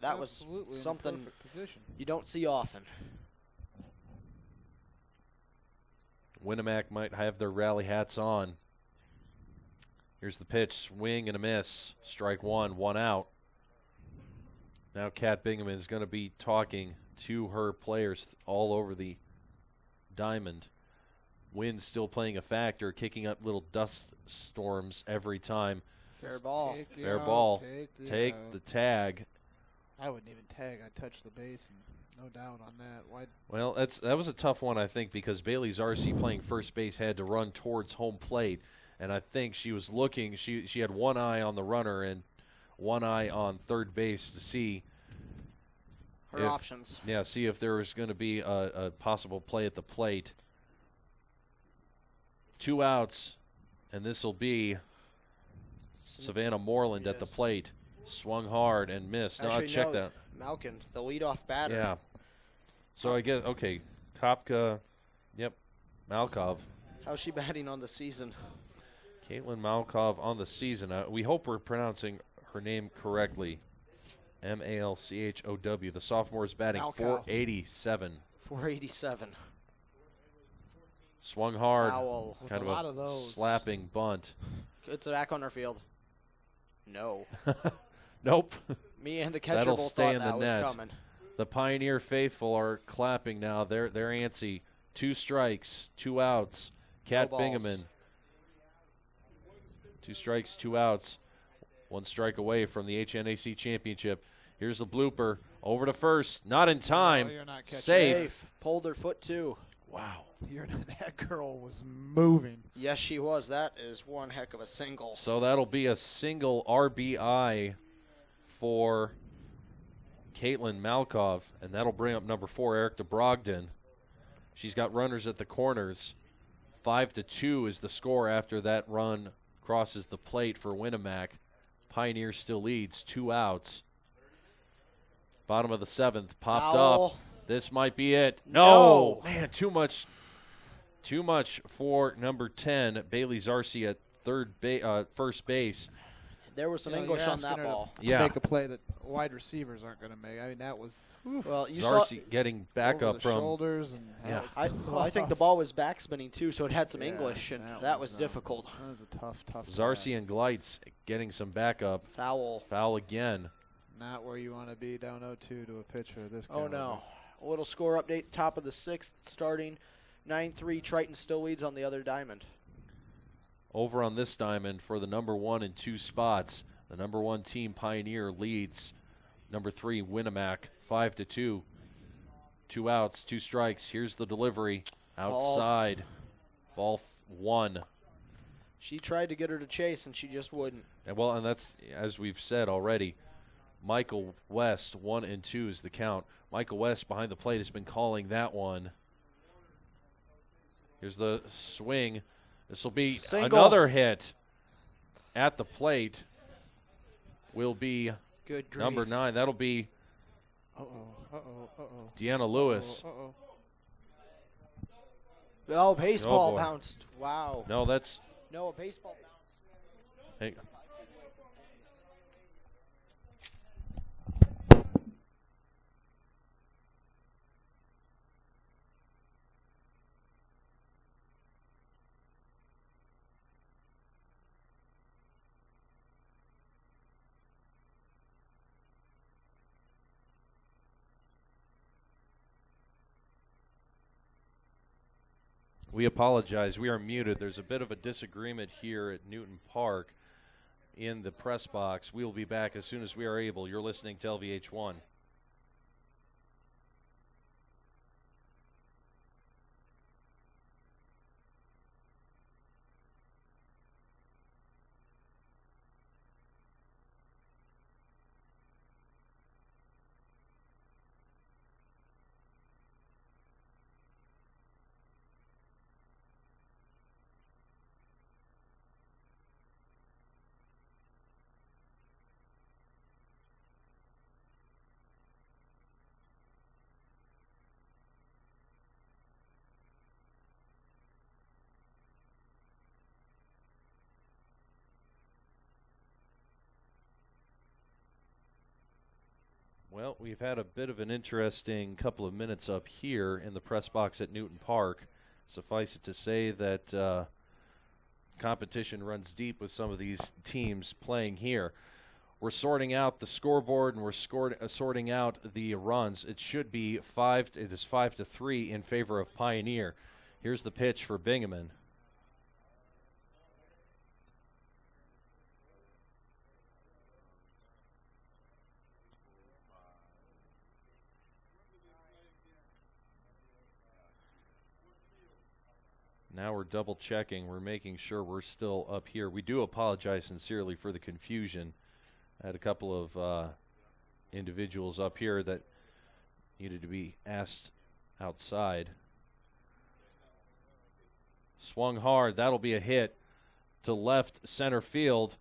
that was absolutely something in the perfect position. you don't see often. Winamac might have their rally hats on. Here's the pitch, swing and a miss. Strike 1, 1 out. Now Kat Bingaman is going to be talking to her players all over the diamond. Wind still playing a factor, kicking up little dust storms every time. Fair ball. Fair ball. Take the tag. I wouldn't even tag. I'd touch the base, and no doubt on that. Why? Well, that was a tough one, I think, because Bailey Zarcy playing first base had to run towards home plate. And I think she was looking, she had one eye on the runner and one eye on third base to see Her options. Yeah, see if there was going to be a possible play at the plate. 2 outs, and this will be Savannah Moreland at the plate. Swung hard and missed. Actually, check no, that. Malkin, the leadoff batter. Yeah. So I guess, okay, Kopka, yep, Malkov. How's she batting on the season? Caitlin Malkov on the season. We hope we're pronouncing her name correctly. Malchow. The sophomore is batting Malkow. 487. 487. Swung hard. Foul. Kind With of a lot of those. slapping bunt. It's back on her field. No. Nope. Me and the catcher That'll both stay thought in the that was net. coming. The Pioneer faithful are clapping now. They're antsy. 2 strikes, 2 outs. Kat balls. Bingaman. 2 strikes, 2 outs. 1 strike away from the HNAC championship. Here's the blooper. Over to first. Not in time. Oh, you're not catching Safe. Pulled her foot too. Wow. That girl was moving. Yes, she was. That is one heck of a single. So that'll be a single RBI for Caitlin Malkov, and that'll bring up number 4, Erica Brogdon. She's got runners at the corners. 5-2 is the score after that run crosses the plate for Winamac. Pioneer still leads, 2 outs. Bottom of the 7th, popped Foul. up. This might be it. No! Man, too much for number 10, Bailey Zarcy at first base. There was some You know, English you're on that asking her ball. to Yeah. make a play that wide receivers aren't going to make. I mean, that was Well, you saw. Zarcy getting back over up the from. shoulders, and that Yeah. was I think the ball was backspinning too, so it had some Yeah, English, and that was difficult. That was a tough Zarcy pass. and Gleitz getting some backup. Foul. Foul again. Not where you want to be, down 0-2 to a pitcher of this Oh caliber. no. A little score update, top of the 6th, starting 9-3. Triton still leads on the other diamond. Over on this diamond for the number 1 and 2 spots. The number 1 team, Pioneer, leads number 3, Winamac, 5-2. 2 outs, 2 strikes. Here's the delivery. Outside. Ball 1. She tried to get her to chase, and she just wouldn't. And that's, as we've said already, Michael West, 1 and 2 is the count. Michael West behind the plate has been calling that one. Here's the swing. This will be Single. another hit. at the plate will be Good grief. number 9. That'll be Deanna Lewis. Oh, baseball boy. bounced. Wow. No, that's No, a baseball bounced. hey, we apologize. We are muted. There's a bit of a disagreement here at Newton Park in the press box. We'll be back as soon as we are able. You're listening to LVH1. Well, we've had a bit of an interesting couple of minutes up here in the press box at Newton Park. Suffice it to say that competition runs deep with some of these teams playing here. We're sorting out the scoreboard and we're sorting out the runs. It should be 5-3 in favor of Pioneer. Here's the pitch for Bingaman. Now we're double checking. We're making sure we're still up here. We do apologize sincerely for the confusion. I had a couple of individuals up here that needed to be asked outside. Swung hard. That'll be a hit to left center field.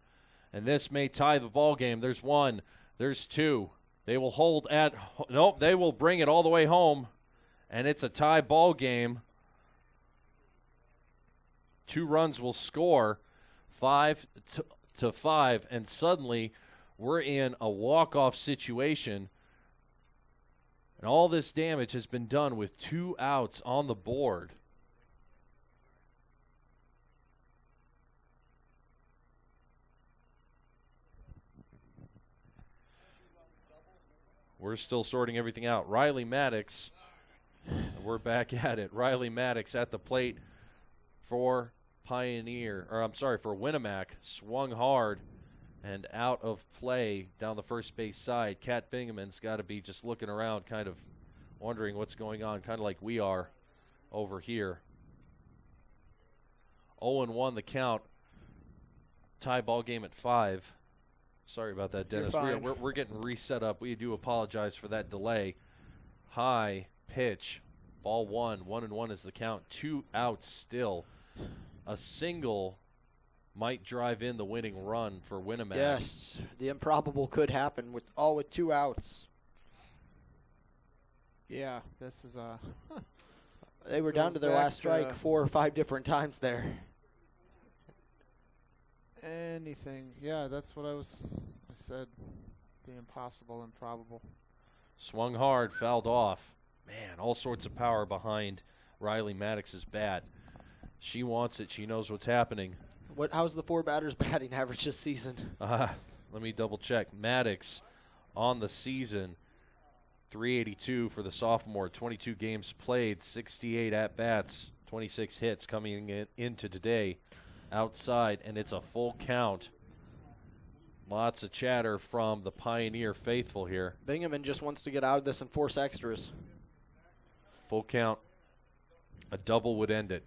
And this may tie the ball game. There's one. There's two. They will hold at – nope, they will bring it all the way home. And it's a tie ball game. 2 runs will score 5-5, and suddenly we're in a walk-off situation. And all this damage has been done with 2 outs on the board. We're still sorting everything out. Riley Maddox, we're back at it. Riley Maddox at the plate for for Winamac, swung hard and out of play down the first base side. Kat Bingaman's got to be just looking around, kind of wondering what's going on, kind of like we are over here. 0-1 the count. Tie ball game at 5. Sorry about that, Dennis. We're getting reset up. We do apologize for that delay. High pitch. Ball 1. 1-1 is the count. 2 outs still. A single might drive in the winning run for Winamac. Yes, the improbable could happen with 2 outs. Yeah, this is They were down to their last strike 4 or 5 different times there. anything. Yeah, that's what I said. The impossible, improbable. Swung hard, fouled off. Man, all sorts of power behind Riley Maddox's bat. She wants it. She knows what's happening. How's the 4 batters batting average this season? Let me double check. Maddox on the season, 382 for the sophomore, 22 games played, 68 at-bats, 26 hits coming into today outside, and it's a full count. Lots of chatter from the Pioneer faithful here. Bingaman just wants to get out of this and force extras. Full count. A double would end it.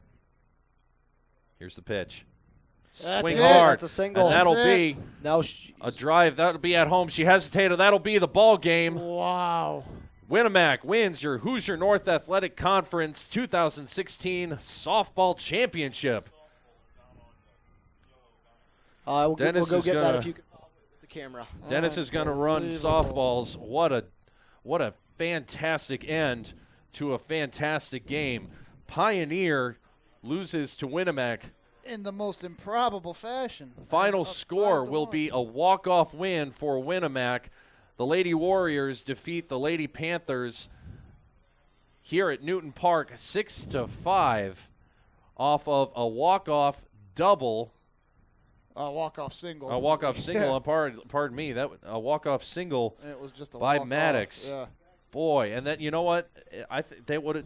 Here's the pitch. Swing hard. That's a single. And that'll be a drive. That'll be at home. She hesitated. That'll be the ball game. Wow. Winamac wins your Hoosier North Athletic Conference 2016 Softball Championship. We'll go Dennis is get that gonna- if you can follow with the camera. Dennis is going to run softballs. What a fantastic end to a fantastic game. Pioneer loses to Winamac. In the most improbable fashion. Final Up score 5-1. will be a walk-off win for Winamac. The Lady Warriors defeat the Lady Panthers here at Newton Park 6-5 off of a walk-off double. A walk-off single. A walk-off single. Yeah. Pardon me. A walk-off single It was just a by walk-off. Maddox. Yeah. Boy, and then you know what?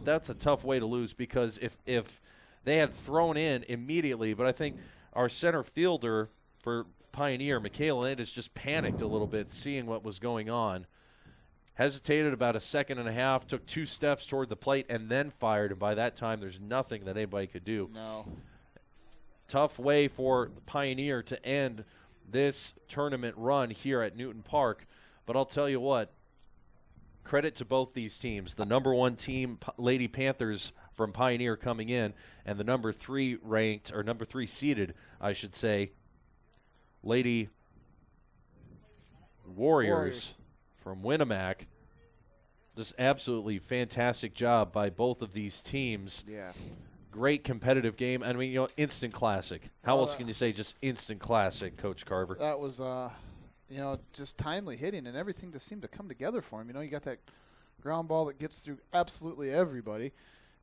That's a tough way to lose because if they had thrown in immediately, but I think our center fielder for Pioneer, Michaela Landis, just panicked a little bit seeing what was going on. Hesitated about a second and a half, took 2 steps toward the plate, and then fired. And by that time, there's nothing that anybody could do. No. Tough way for Pioneer to end this tournament run here at Newton Park. But I'll tell you what, credit to both these teams. The number 1 team, Lady Panthers from Pioneer coming in, and the number 3 ranked, or number 3 seeded, I should say, Lady Warriors from Winamac. Just absolutely fantastic job by both of these teams. Yeah. Great competitive game. I mean, instant classic. How else can you say just instant classic, Coach Carver? That was, just timely hitting, and everything just seemed to come together for him. You got that ground ball that gets through absolutely everybody,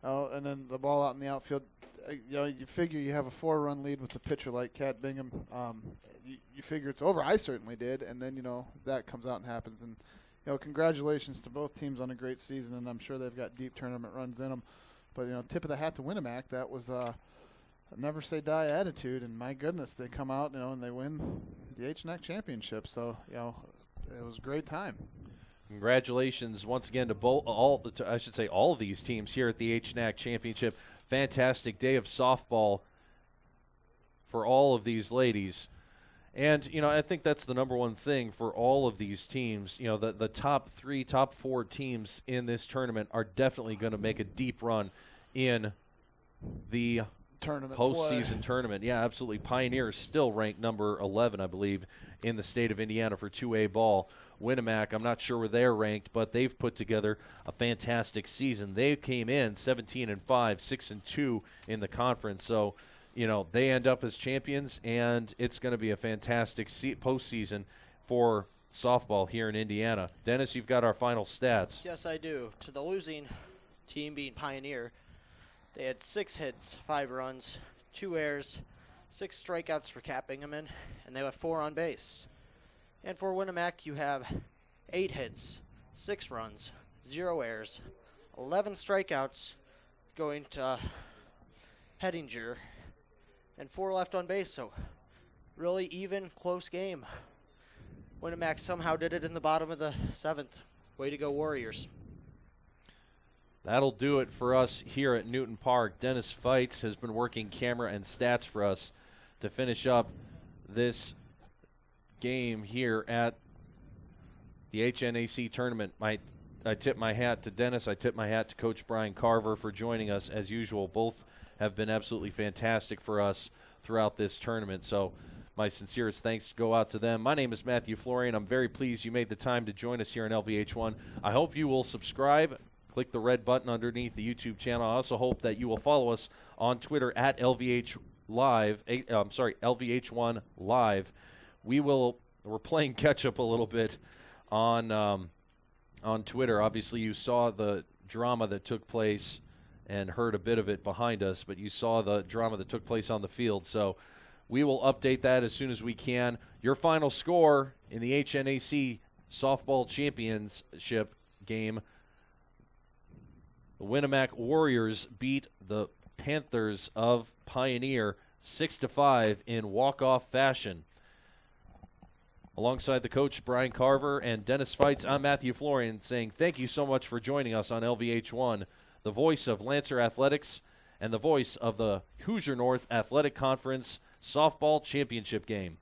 and then the ball out in the outfield. You figure you have a 4-run lead with a pitcher like Kat Bingaman. You figure it's over. I certainly did, and then that comes out and happens. And congratulations to both teams on a great season, and I'm sure they've got deep tournament runs in them. But tip of the hat to Winamac. That was a never say die attitude, and my goodness, they come out and they win the HNAC championship. So it was a great time. Congratulations once again to all of these teams here at the HNAC championship. Fantastic day of softball for all of these ladies. And, I think that's the number one thing for all of these teams. The top 3, top 4 teams in this tournament are definitely going to make a deep run in the Tournament postseason tournament. Yeah, absolutely. Pioneer is still ranked number 11, I believe, in the state of Indiana for 2A ball. Winamac, I'm not sure where they're ranked, but they've put together a fantastic season. They came in 17-5, 6-2 in the conference. So, they end up as champions, and it's going to be a fantastic postseason for softball here in Indiana. Dennis, you've got our final stats. Yes, I do. To the losing team being Pioneer, they had 6 hits, 5 runs, 2 errors, 6 strikeouts for Kat Bingaman, and they have 4 on base. And for Winamac, you have 8 hits, 6 runs, 0 errors, 11 strikeouts going to Hettinger, and 4 left on base. So really even, close game. Winamac somehow did it in the bottom of the 7th. Way to go, Warriors. That'll do it for us here at Newton Park. Dennis Feitz has been working camera and stats for us to finish up this game here at the HNAC tournament. I tip my hat to Dennis. I tip my hat to Coach Brian Carver for joining us as usual. Both have been absolutely fantastic for us throughout this tournament. So my sincerest thanks go out to them. My name is Matthew Florian. I'm very pleased you made the time to join us here on LVH1. I hope you will subscribe. Click the red button underneath the YouTube channel. I also hope that you will follow us on Twitter at LVH Live. LVH1 Live. We're playing catch up a little bit on Twitter. Obviously, you saw the drama that took place and heard a bit of it behind us, but you saw the drama that took place on the field. So we will update that as soon as we can. Your final score in the HNAC softball championship game: the Winamac Warriors beat the Panthers of Pioneer 6-5 in walk-off fashion. Alongside the coach, Brian Carver, and Dennis Feitz, I'm Matthew Florian saying thank you so much for joining us on LVH1, the voice of Lancer Athletics and the voice of the Hoosier North Athletic Conference softball championship game.